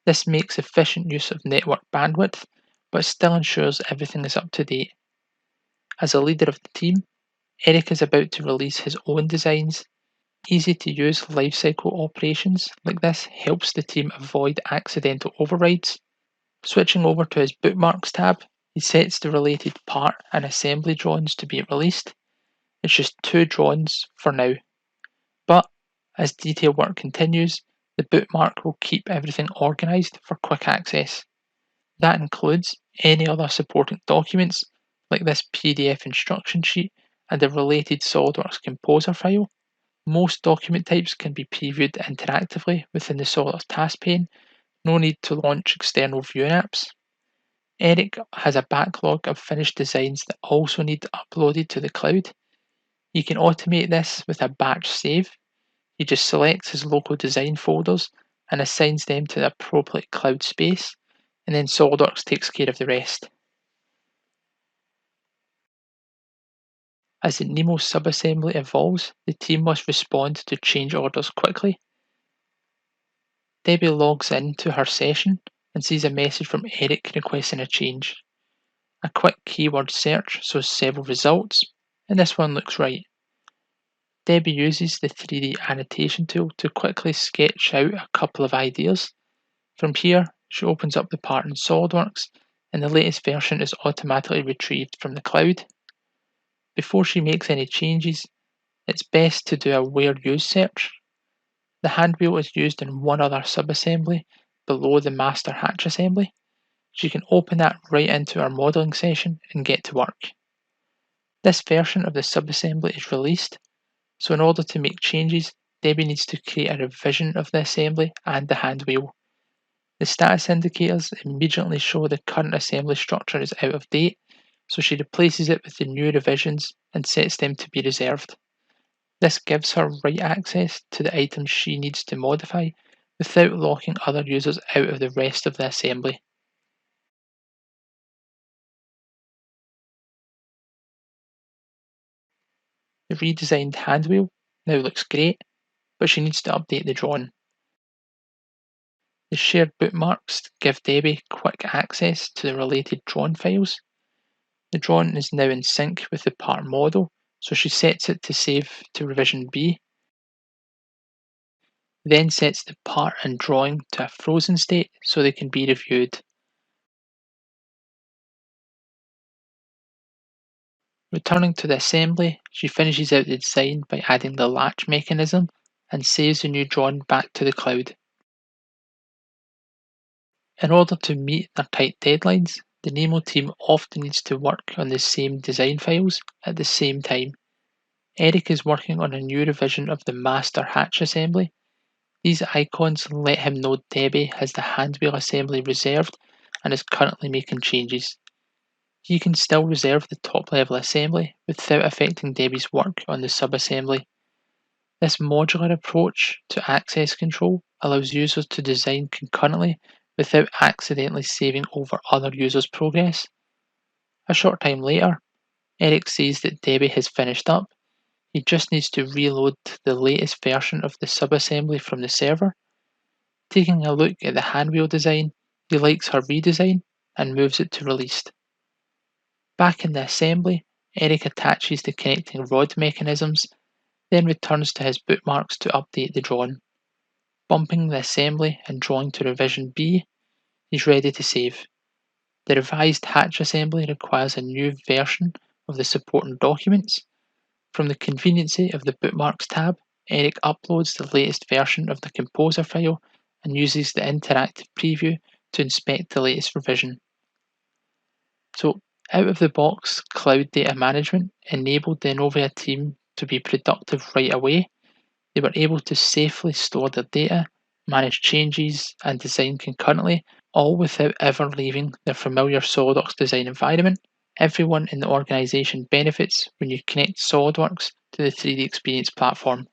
This makes efficient use of network bandwidth, but still ensures everything is up to date. As a leader of the team, Eric is about to release his own designs. Easy to use lifecycle operations like this helps the team avoid accidental overrides. Switching over to his bookmarks tab, he sets the related part and assembly drawings to be released. It's just 2 drawings for now. But as detail work continues, the bookmark will keep everything organised for quick access. That includes any other supporting documents like this PDF instruction sheet and the related SolidWorks Composer file. Most document types can be previewed interactively within the SolidWorks task pane. No need to launch external viewing apps. Eric has a backlog of finished designs that also need uploaded to the cloud. You can automate this with a batch save. He just selects his local design folders and assigns them to the appropriate cloud space, and then SolidWorks takes care of the rest. As the Nemo subassembly evolves, the team must respond to change orders quickly. Debbie logs in to her session and sees a message from Eric requesting a change. A quick keyword search shows several results, and this one looks right. Debbie uses the 3D annotation tool to quickly sketch out a couple of ideas. From here, she opens up the part in SolidWorks, and the latest version is automatically retrieved from the cloud. Before she makes any changes, it's best to do a where used search. The hand wheel is used in one other subassembly below the master hatch assembly. She can open that right into our modelling session and get to work. This version of the subassembly is released, so in order to make changes, Debbie needs to create a revision of the assembly and the hand wheel. The status indicators immediately show the current assembly structure is out of date, so she replaces it with the new revisions and sets them to be reserved. This gives her right access to the items she needs to modify without locking other users out of the rest of the assembly. The redesigned hand wheel now looks great, but she needs to update the drawing. The shared bookmarks give Debbie quick access to the related drawing files. The drawing is now in sync with the part model, so she sets it to save to revision B, then sets the part and drawing to a frozen state so they can be reviewed. Returning to the assembly, she finishes out the design by adding the latch mechanism and saves the new drawing back to the cloud. In order to meet their tight deadlines, the Nemo team often needs to work on the same design files at the same time. Eric is working on a new revision of the master hatch assembly. These icons let him know Debbie has the handwheel assembly reserved and is currently making changes. He can still reserve the top level assembly without affecting Debbie's work on the sub-assembly. This modular approach to access control allows users to design concurrently without accidentally saving over other users' progress. A short time later, Eric sees that Debbie has finished up. He just needs to reload the latest version of the subassembly from the server. Taking a look at the handwheel design, he likes her redesign and moves it to released. Back in the assembly, Eric attaches the connecting rod mechanisms, then returns to his bookmarks to update the drawing. Bumping the assembly and drawing to revision B, he's ready to save. The revised hatch assembly requires a new version of the supporting documents. From the conveniency of the Bookmarks tab, Eric uploads the latest version of the Composer file and uses the interactive preview to inspect the latest revision. So, out of the box, cloud data management enabled the Enovia team to be productive right away. They were able to safely store their data, manage changes, and design concurrently, all without ever leaving their familiar SOLIDWORKS design environment. Everyone in the organization benefits when you connect SOLIDWORKS to the 3D Experience platform.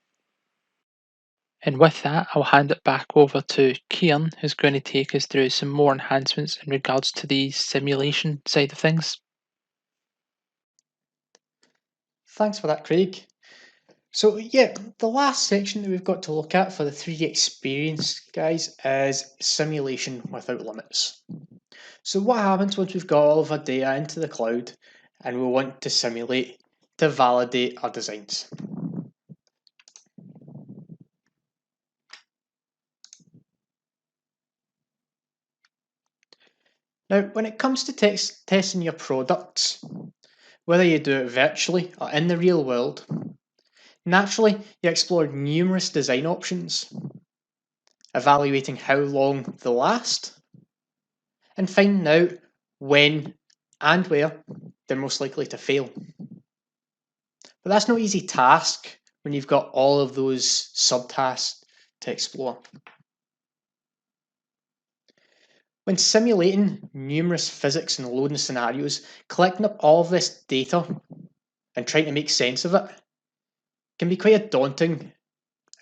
And with that, I'll hand it back over to Gian, who's going to take us through some more enhancements in regards to the simulation side of things. Thanks for that, Craig. So yeah, the last section that we've got to look at for the 3D experience, guys, is simulation without limits. So what happens once we've got all of our data into the cloud and we want to simulate to validate our designs? Now, when it comes to testing your products, whether you do it virtually or in the real world, naturally you explore numerous design options, evaluating how long they'll last, and finding out when and where they're most likely to fail. But that's no easy task when you've got all of those subtasks to explore. When simulating numerous physics and loading scenarios, collecting up all of this data and trying to make sense of it can be quite a daunting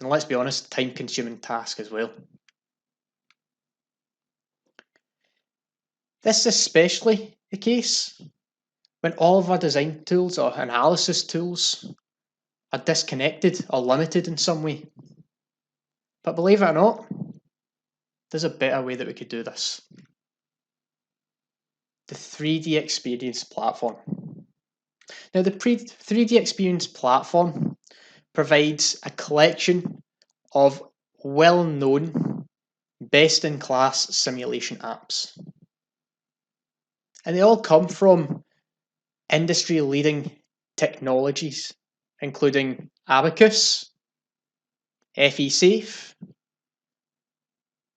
and, let's be honest, time-consuming task as well. This is especially the case when all of our design tools or analysis tools are disconnected or limited in some way. But believe it or not, there's a better way that we could do this. The 3D Experience platform. Now, the 3D Experience platform provides a collection of well-known, best-in-class simulation apps. And they all come from industry-leading technologies, including Abacus, FE-Safe,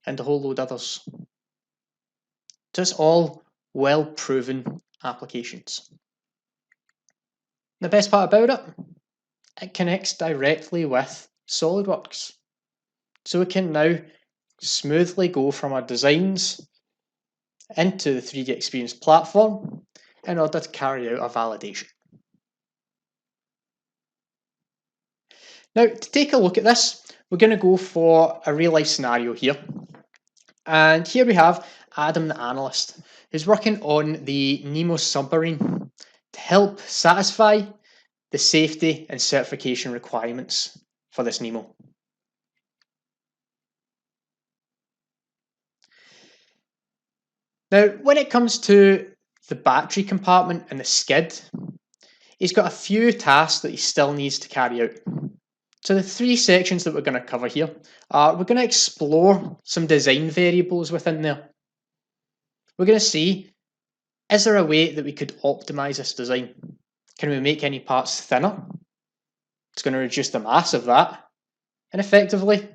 and a whole load others. Just all well-proven applications. The best part about it, it connects directly with SOLIDWORKS. So we can now smoothly go from our designs into the 3D Experience platform in order to carry out our validation. Now, to take a look at this, we're going to go for a real-life scenario here. And here we have Adam the analyst, who's working on the Nemo submarine to help satisfy the safety and certification requirements for this Nemo. Now, when it comes to the battery compartment and the skid, he's got a few tasks that he still needs to carry out. So the three sections that we're going to cover here are we're going to explore some design variables within there. We're going to see, is there a way that we could optimize this design? Can we make any parts thinner? It's going to reduce the mass of that. And effectively,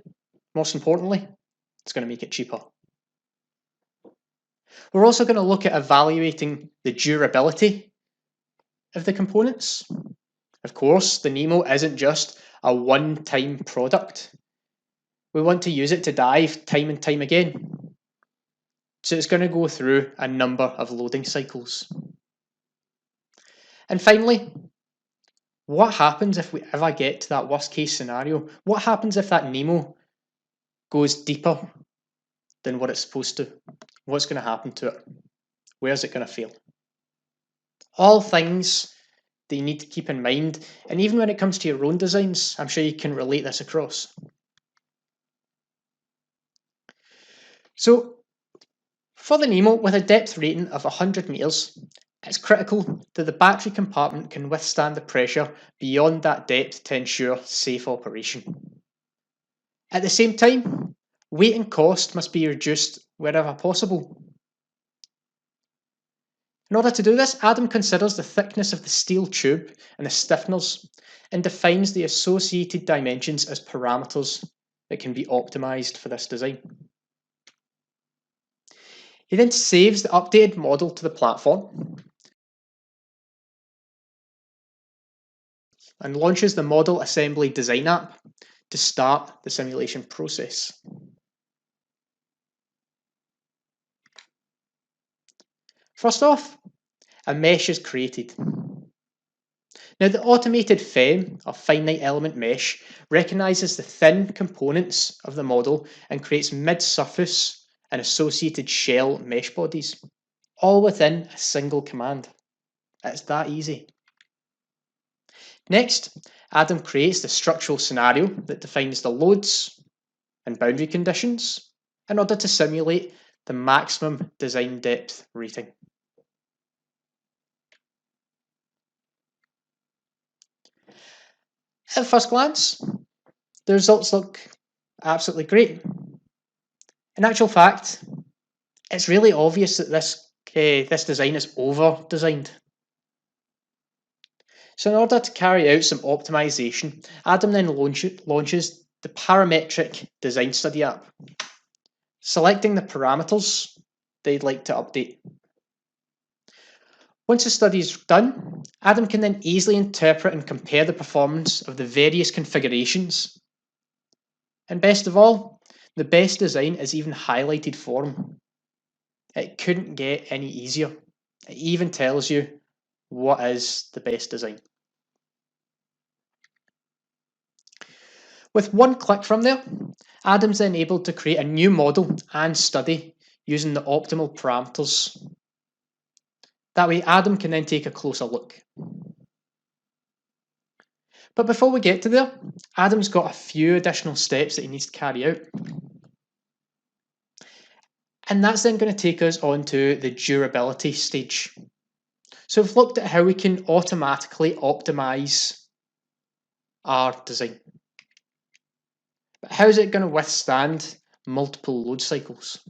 most importantly, it's going to make it cheaper. We're also going to look at evaluating the durability of the components. Of course, the Nemo isn't just a one-time product. We want to use it to dive time and time again. So it's going to go through a number of loading cycles. And finally, what happens if we ever get to that worst case scenario? What happens if that Nemo goes deeper than what it's supposed to? What's going to happen to it? Where's it going to fail? All things that you need to keep in mind, and even when it comes to your own designs, I'm sure you can relate this across. So, for the Nemo, with a depth rating of 100 meters, it's critical that the battery compartment can withstand the pressure beyond that depth to ensure safe operation. At the same time, weight and cost must be reduced wherever possible. In order to do this, Adam considers the thickness of the steel tube and the stiffeners and defines the associated dimensions as parameters that can be optimized for this design. He then saves the updated model to the platform and launches the Model Assembly Design app to start the simulation process. First off, a mesh is created. Now, the automated FEM, or finite element mesh, recognizes the thin components of the model and creates mid-surface and associated shell mesh bodies, all within a single command. It's that easy. Next, Adam creates the structural scenario that defines the loads and boundary conditions in order to simulate the maximum design depth rating. At first glance, the results look absolutely great. In actual fact, it's really obvious that this design is over-designed. So in order to carry out some optimization, Adam then launches the Parametric Design Study app, selecting the parameters they'd like to update. Once the study is done, Adam can then easily interpret and compare the performance of the various configurations. And best of all, the best design is even highlighted for him. It couldn't get any easier. It even tells you what is the best design. With one click from there, Adam's then able to create a new model and study using the optimal parameters. That way, Adam can then take a closer look. But before we get to there, Adam's got a few additional steps that he needs to carry out. And that's then going to take us on to the durability stage. So we've looked at how we can automatically optimize our design. But how is it going to withstand multiple load cycles?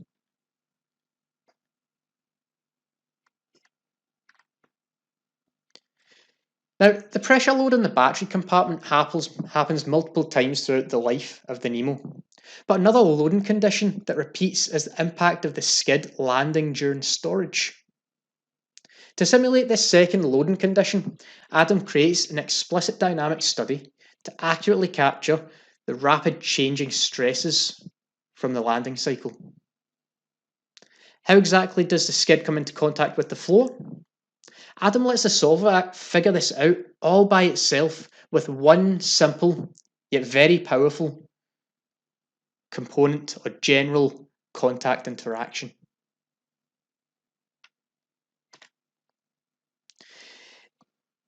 Now, the pressure load in the battery compartment happens multiple times throughout the life of the Nemo. But another loading condition that repeats is the impact of the skid landing during storage. To simulate this second loading condition, Adam creates an explicit dynamic study to accurately capture the rapid changing stresses from the landing cycle. How exactly does the skid come into contact with the floor? Adam lets the solver figure this out all by itself with one simple yet very powerful component or general contact interaction.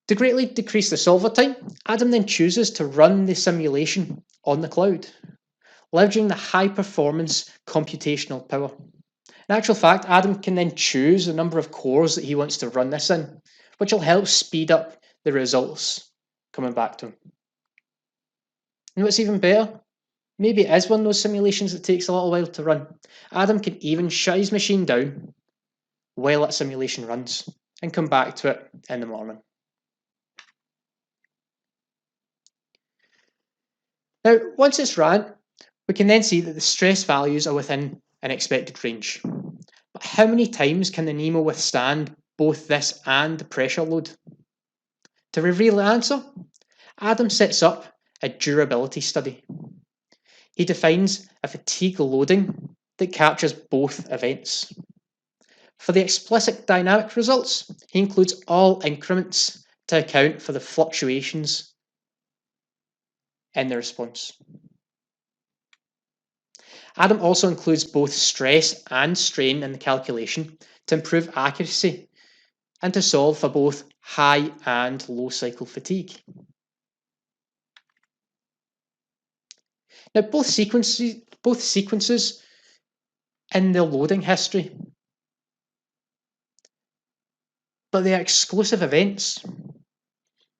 To greatly decrease the solver time, Adam then chooses to run the simulation on the cloud, leveraging the high-performance computational power. In actual fact, Adam can then choose the number of cores that he wants to run this in, which will help speed up the results coming back to him. And what's even better, maybe it is one of those simulations that takes a little while to run. Adam can even shut his machine down while that simulation runs and come back to it in the morning. Now, once it's ran, we can then see that the stress values are within an expected range. But how many times can the Nemo withstand both this and the pressure load? To reveal the answer, Adam sets up a durability study. He defines a fatigue loading that captures both events. For the explicit dynamic results, he includes all increments to account for the fluctuations in the response. Adam also includes both stress and strain in the calculation to improve accuracy and to solve for both high and low cycle fatigue. Now, both sequences in the loading history, but they are exclusive events.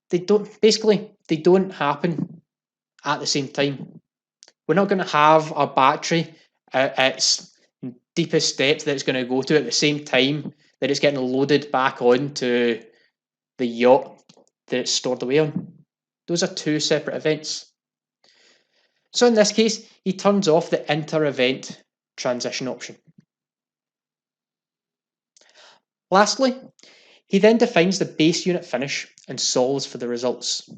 They don't happen at the same time. We're not going to have our battery at its deepest depth that it's going to go to at the same time that it's getting loaded back onto the yacht that it's stored away on. Those are two separate events. So in this case, he turns off the inter-event transition option. Lastly, he then defines the base unit finish and solves for the results.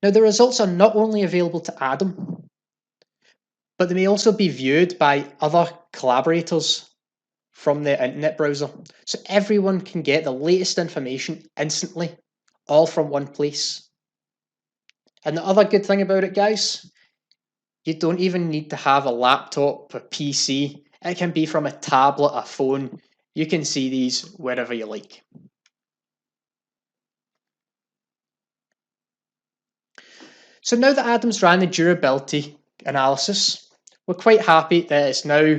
Now, the results are not only available to Adam, but they may also be viewed by other collaborators from the internet browser. So everyone can get the latest information instantly, all from one place. And the other good thing about it, guys, you don't even need to have a laptop or PC. It can be from a tablet, a phone. You can see these wherever you like. So now that Adam's ran the durability analysis, we're quite happy that it's now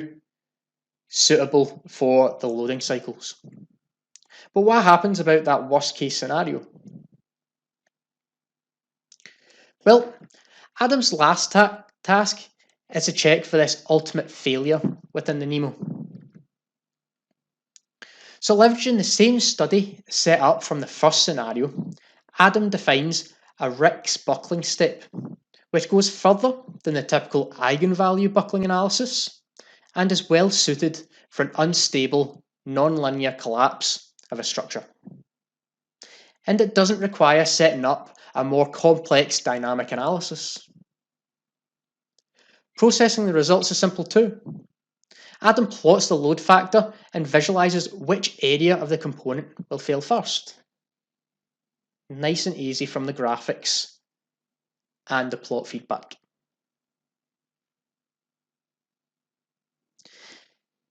suitable for the loading cycles. But what happens about that worst case scenario? Well, Adam's last task is to check for this ultimate failure within the Nemo. So leveraging the same study set up from the first scenario, Adam defines a Ricks buckling step, which goes further than the typical eigenvalue buckling analysis and is well suited for an unstable, non-linear collapse of a structure. And it doesn't require setting up a more complex dynamic analysis. Processing the results is simple too. Adam plots the load factor and visualizes which area of the component will fail first. Nice and easy from the graphics and the plot feedback.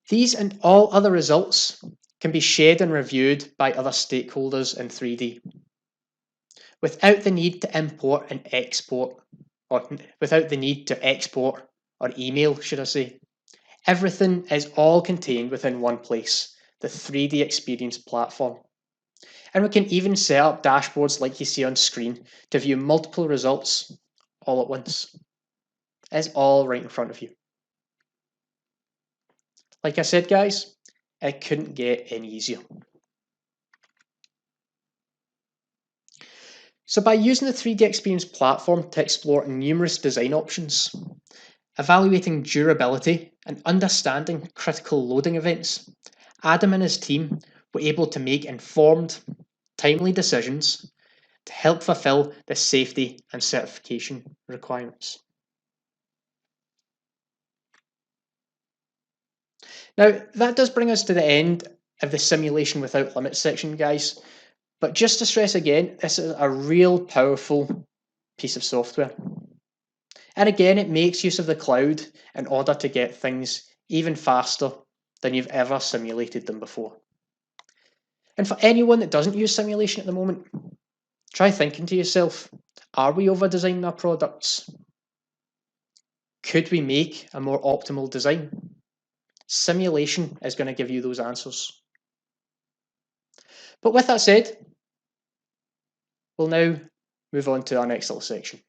These and all other results can be shared and reviewed by other stakeholders in 3D without the need to import and export, or without the need to export or email, should I say. Everything is all contained within one place, the 3D Experience platform. And we can even set up dashboards like you see on screen to view multiple results all at once. It's all right in front of you. Like I said, guys, it couldn't get any easier. So by using the 3D Experience platform to explore numerous design options, evaluating durability and understanding critical loading events, Adam and his team were able to make informed, timely decisions to help fulfill the safety and certification requirements. Now, that does bring us to the end of the simulation without limits section, guys. But just to stress again, this is a real powerful piece of software. And again, it makes use of the cloud in order to get things even faster than you've ever simulated them before. And for anyone that doesn't use simulation at the moment, try thinking to yourself, are we over-designing our products? Could we make a more optimal design? Simulation is going to give you those answers. But with that said, we'll now move on to our next little section.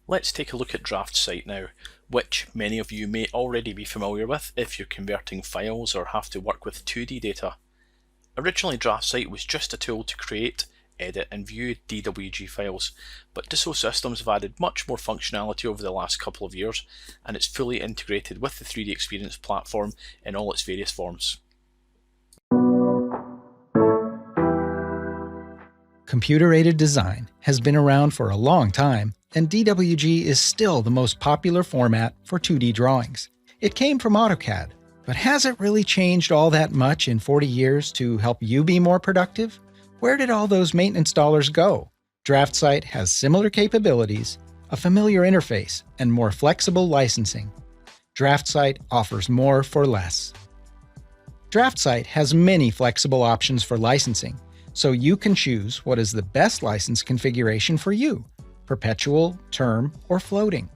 Let's take a look at DraftSight now, which many of you may already be familiar with if you're converting files or have to work with 2D data. Originally, DraftSight was just a tool to create, edit and view DWG files, but Dassault Systems have added much more functionality over the last couple of years, and it's fully integrated with the 3D Experience platform in all its various forms. Computer-aided design has been around for a long time, and DWG is still the most popular format for 2D drawings. It came from AutoCAD, but has it really changed all that much in 40 years to help you be more productive? Where did all those maintenance dollars go? DraftSight has similar capabilities, a familiar interface, and more flexible licensing. DraftSight offers more for less. DraftSight has many flexible options for licensing, so you can choose what is the best license configuration for you: perpetual, term, or floating.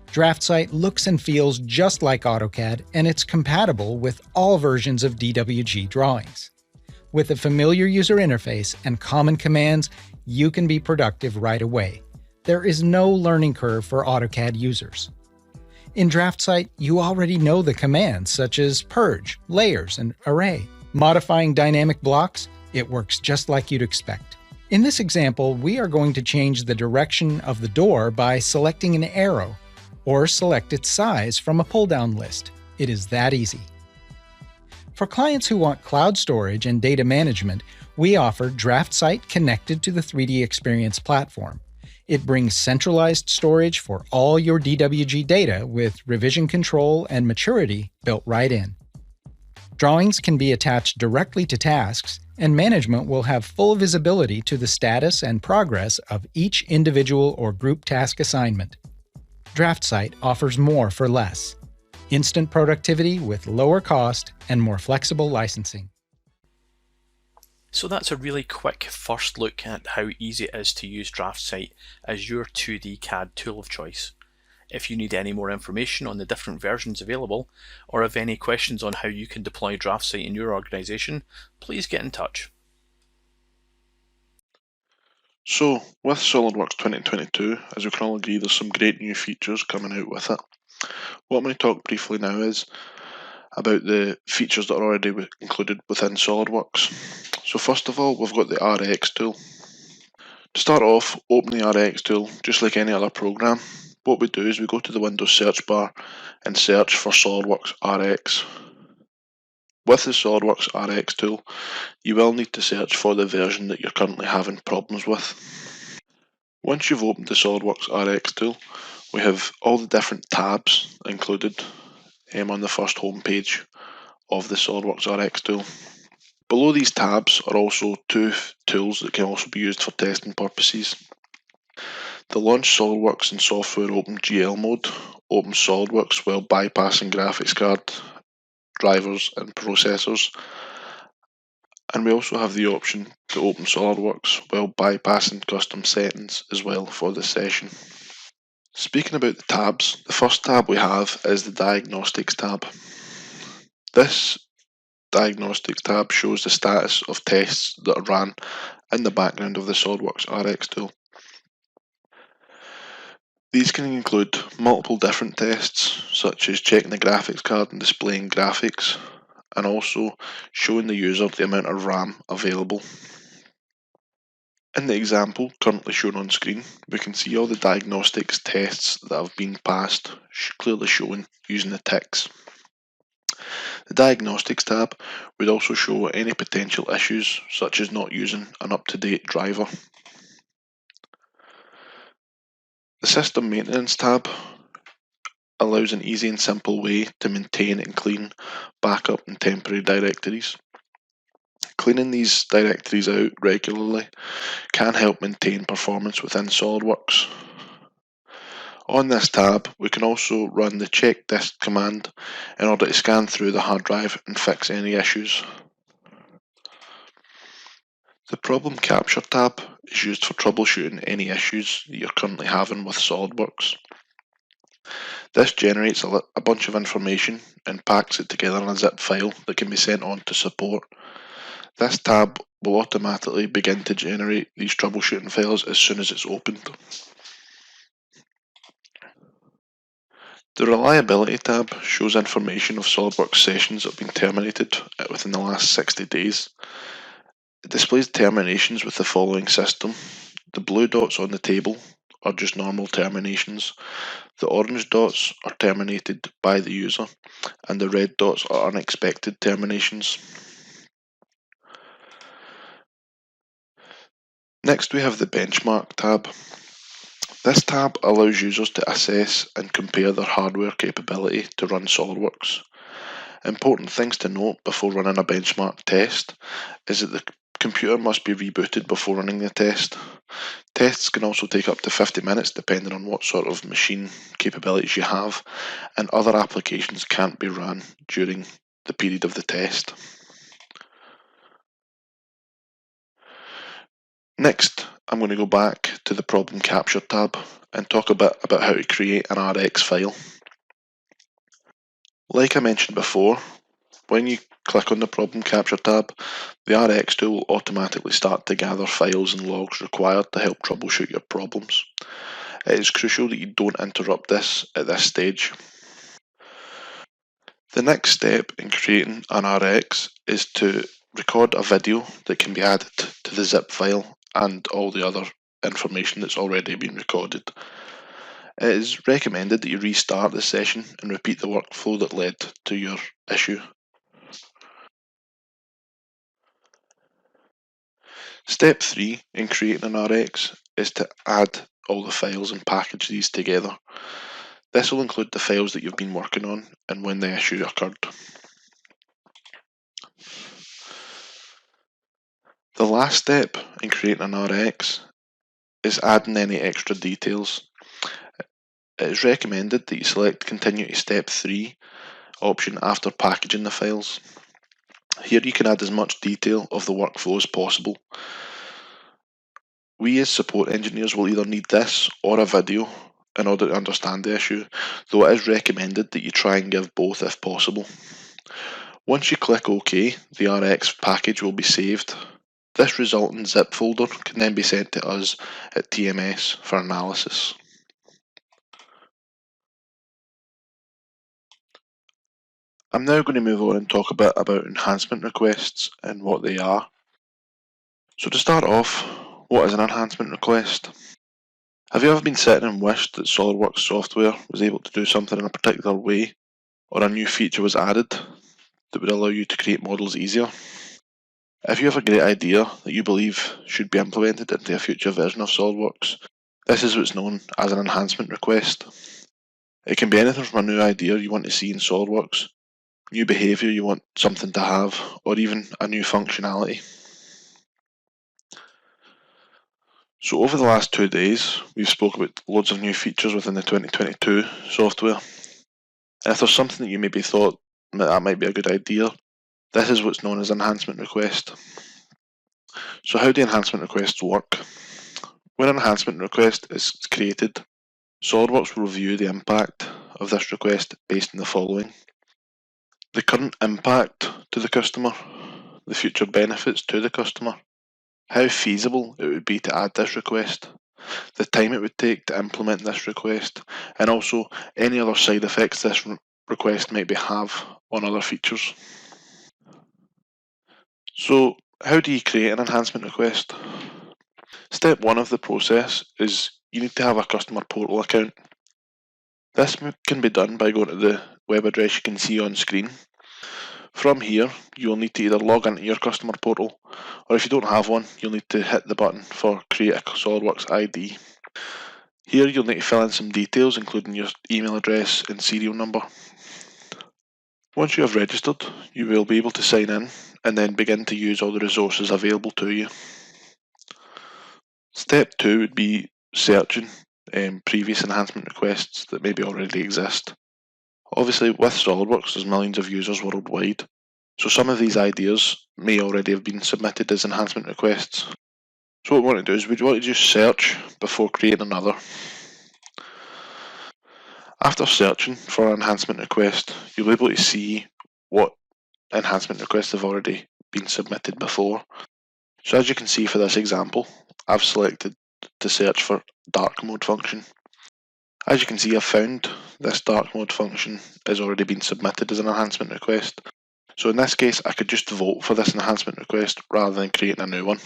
DraftSight looks and feels just like AutoCAD, and it's compatible with all versions of DWG drawings. With a familiar user interface and common commands, you can be productive right away. There is no learning curve for AutoCAD users. In DraftSight, you already know the commands such as purge, layers, and array. Modifying dynamic blocks, it works just like you'd expect. In this example, we are going to change the direction of the door by selecting an arrow, or select its size from a pull-down list. It is that easy. For clients who want cloud storage and data management, we offer DraftSight connected to the 3D Experience platform. It brings centralized storage for all your DWG data with revision control and maturity built right in. Drawings can be attached directly to tasks, and management will have full visibility to the status and progress of each individual or group task assignment. DraftSight offers more for less. Instant productivity with lower cost and more flexible licensing. So that's a really quick first look at how easy it is to use DraftSight as your 2D CAD tool of choice. If you need any more information on the different versions available, or have any questions on how you can deploy DraftSight in your organisation, please get in touch. So, with SOLIDWORKS 2022, as we can all agree, there's some great new features coming out with it. What I'm going to talk briefly now is about the features that are already included within SOLIDWORKS. So first of all, we've got the RX tool. To start off, open the RX tool just like any other program. What we do is we go to the Windows search bar and search for SOLIDWORKS RX. With the SOLIDWORKS RX tool, you will need to search for the version that you're currently having problems with. Once you've opened the SOLIDWORKS RX tool, we have all the different tabs included on the first home page of the SOLIDWORKS RX tool. Below these tabs are also two tools that can also be used for testing purposes. The Launch SOLIDWORKS in Software OpenGL mode opens SOLIDWORKS while bypassing graphics card, drivers and processors. And we also have the option to open SOLIDWORKS while bypassing custom settings as well for this session. Speaking about the tabs, the first tab we have is the Diagnostics tab. This Diagnostics tab shows the status of tests that are ran in the background of the SOLIDWORKS RX tool. These can include multiple different tests, such as checking the graphics card and displaying graphics, and also showing the user the amount of RAM available. In the example currently shown on screen, we can see all the diagnostics tests that have been passed, clearly shown using the ticks. The Diagnostics tab would also show any potential issues, such as not using an up-to-date driver. The System Maintenance tab allows an easy and simple way to maintain and clean backup and temporary directories. Cleaning these directories out regularly can help maintain performance within SOLIDWORKS. On this tab, we can also run the check disk command in order to scan through the hard drive and fix any issues. The Problem Capture tab is used for troubleshooting any issues that you're currently having with SOLIDWORKS. This generates a bunch of information and packs it together in a zip file that can be sent on to support. This tab will automatically begin to generate these troubleshooting files as soon as it's opened. The Reliability tab shows information of SOLIDWORKS sessions that have been terminated within the last 60 days. It displays terminations with the following system. The blue dots on the table are just normal terminations. The orange dots are terminated by the user, and the red dots are unexpected terminations. Next we have the Benchmark tab. This tab allows users to assess and compare their hardware capability to run SOLIDWORKS. Important things to note before running a benchmark test is that the computer must be rebooted before running the test. Tests can also take up to 50 minutes depending on what sort of machine capabilities you have, and other applications can't be run during the period of the test. Next, I'm going to go back to the Problem Capture tab and talk a bit about how to create an RX file. Like I mentioned before, when you click on the Problem Capture tab, the RX tool will automatically start to gather files and logs required to help troubleshoot your problems. It is crucial that you don't interrupt this at this stage. The next step in creating an RX is to record a video that can be added to the zip file and all the other information that's already been recorded. It is recommended that you restart the session and repeat the workflow that led to your issue. Step 3 in creating an RX is to add all the files and package these together. This will include the files that you've been working on and when the issue occurred. The last step in creating an RX is adding any extra details. It is recommended that you select Continue to Step 3 option after packaging the files. Here you can add as much detail of the workflow as possible. We as support engineers will either need this or a video in order to understand the issue, though it is recommended that you try and give both if possible. Once you click OK, the RX package will be saved. This resultant zip folder can then be sent to us at TMS for analysis. I'm now going to move on and talk a bit about enhancement requests and what they are. So to start off, what is an enhancement request? Have you ever been sitting and wished that SOLIDWORKS software was able to do something in a particular way, or a new feature was added that would allow you to create models easier? If you have a great idea that you believe should be implemented into a future version of SOLIDWORKS, this is what's known as an enhancement request. It can be anything from a new idea you want to see in SOLIDWORKS, new behaviour you want something to have, or even a new functionality. So over the last 2 days, we've spoke about loads of new features within the 2022 software. And if there's something that you maybe thought that might be a good idea, this is what's known as enhancement request. So how do enhancement requests work? When an enhancement request is created, SOLIDWORKS will review the impact of this request based on the following: the current impact to the customer, the future benefits to the customer, how feasible it would be to add this request, the time it would take to implement this request, and also any other side effects this request might have on other features. So how do you create an enhancement request? Step 1 of the process is you need to have a customer portal account. This can be done by going to the web address you can see on screen. From here, you'll need to either log into your customer portal, or if you don't have one, you'll need to hit the button for Create a SOLIDWORKS ID. Here you'll need to fill in some details, including your email address and serial number. Once you have registered, you will be able to sign in and then begin to use all the resources available to you. Step 2 would be searching previous enhancement requests that maybe already exist. Obviously, with SOLIDWORKS, there's millions of users worldwide, so some of these ideas may already have been submitted as enhancement requests. So what we want to do is we want to just search before creating another. After searching for an enhancement request, you'll be able to see what enhancement requests have already been submitted before. So as you can see for this example, I've selected to search for dark mode function. As you can see, I've found this dark mode function has already been submitted as an enhancement request. So in this case, I could just vote for this enhancement request rather than creating a new one.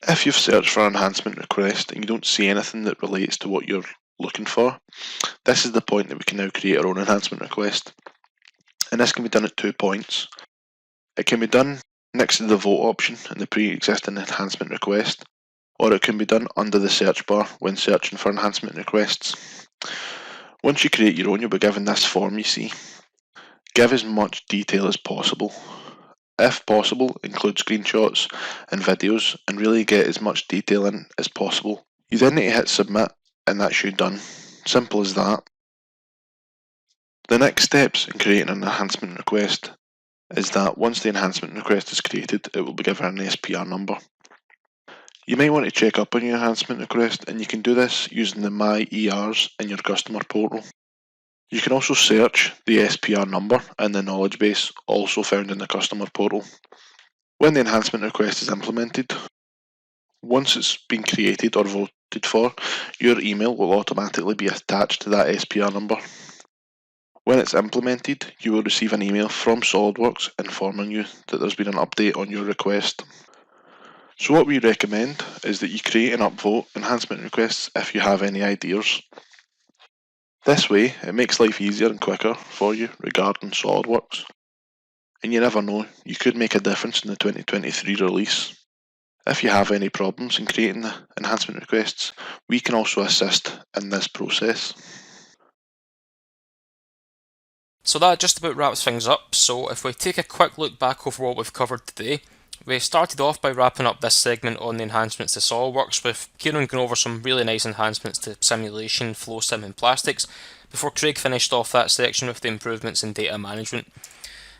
If you've searched for an enhancement request and you don't see anything that relates to what you're looking for, this is the point that we can now create our own enhancement request. And this can be done at 2 points. It can be done next to the vote option in the pre-existing enhancement request, or it can be done under the search bar when searching for enhancement requests. Once you create your own, you'll be given this form you see. Give as much detail as possible. If possible, include screenshots and videos and really get as much detail in as possible. You then need to hit submit and that's you done. Simple as that. The next steps in creating an enhancement request is that once the enhancement request is created, it will be given an SPR number. You may want to check up on your enhancement request, and you can do this using the My ERs in your customer portal. You can also search the SPR number in the knowledge base, also found in the customer portal. When the enhancement request is implemented, once it's been created or voted for, your email will automatically be attached to that SPR number. When it's implemented, you will receive an email from SOLIDWORKS informing you that there's been an update on your request. So what we recommend is that you create and upvote enhancement requests if you have any ideas. This way, it makes life easier and quicker for you regarding SOLIDWORKS. And you never know, you could make a difference in the 2023 release. If you have any problems in creating the enhancement requests, we can also assist in this process. So that just about wraps things up. So if we take a quick look back over what we've covered today, we started off by wrapping up this segment on the enhancements to SOLIDWORKS, with Kieran going over some really nice enhancements to simulation, flow sim and plastics, before Craig finished off that section with the improvements in data management.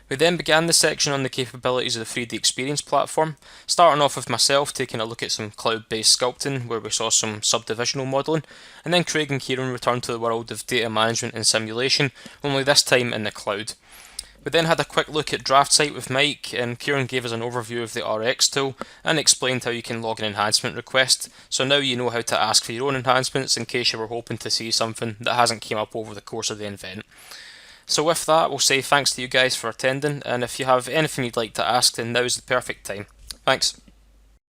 We then began the section on the capabilities of the 3D Experience platform, starting off with myself taking a look at some cloud-based sculpting where we saw some subdivisional modelling, and then Craig and Kieran returned to the world of data management and simulation, only this time in the cloud. We then had a quick look at DraftSight with Mike, and Kieran gave us an overview of the RX tool and explained how you can log an enhancement request, so now you know how to ask for your own enhancements in case you were hoping to see something that hasn't came up over the course of the event. So with that, we'll say thanks to you guys for attending, and if you have anything you'd like to ask, then now's the perfect time. Thanks.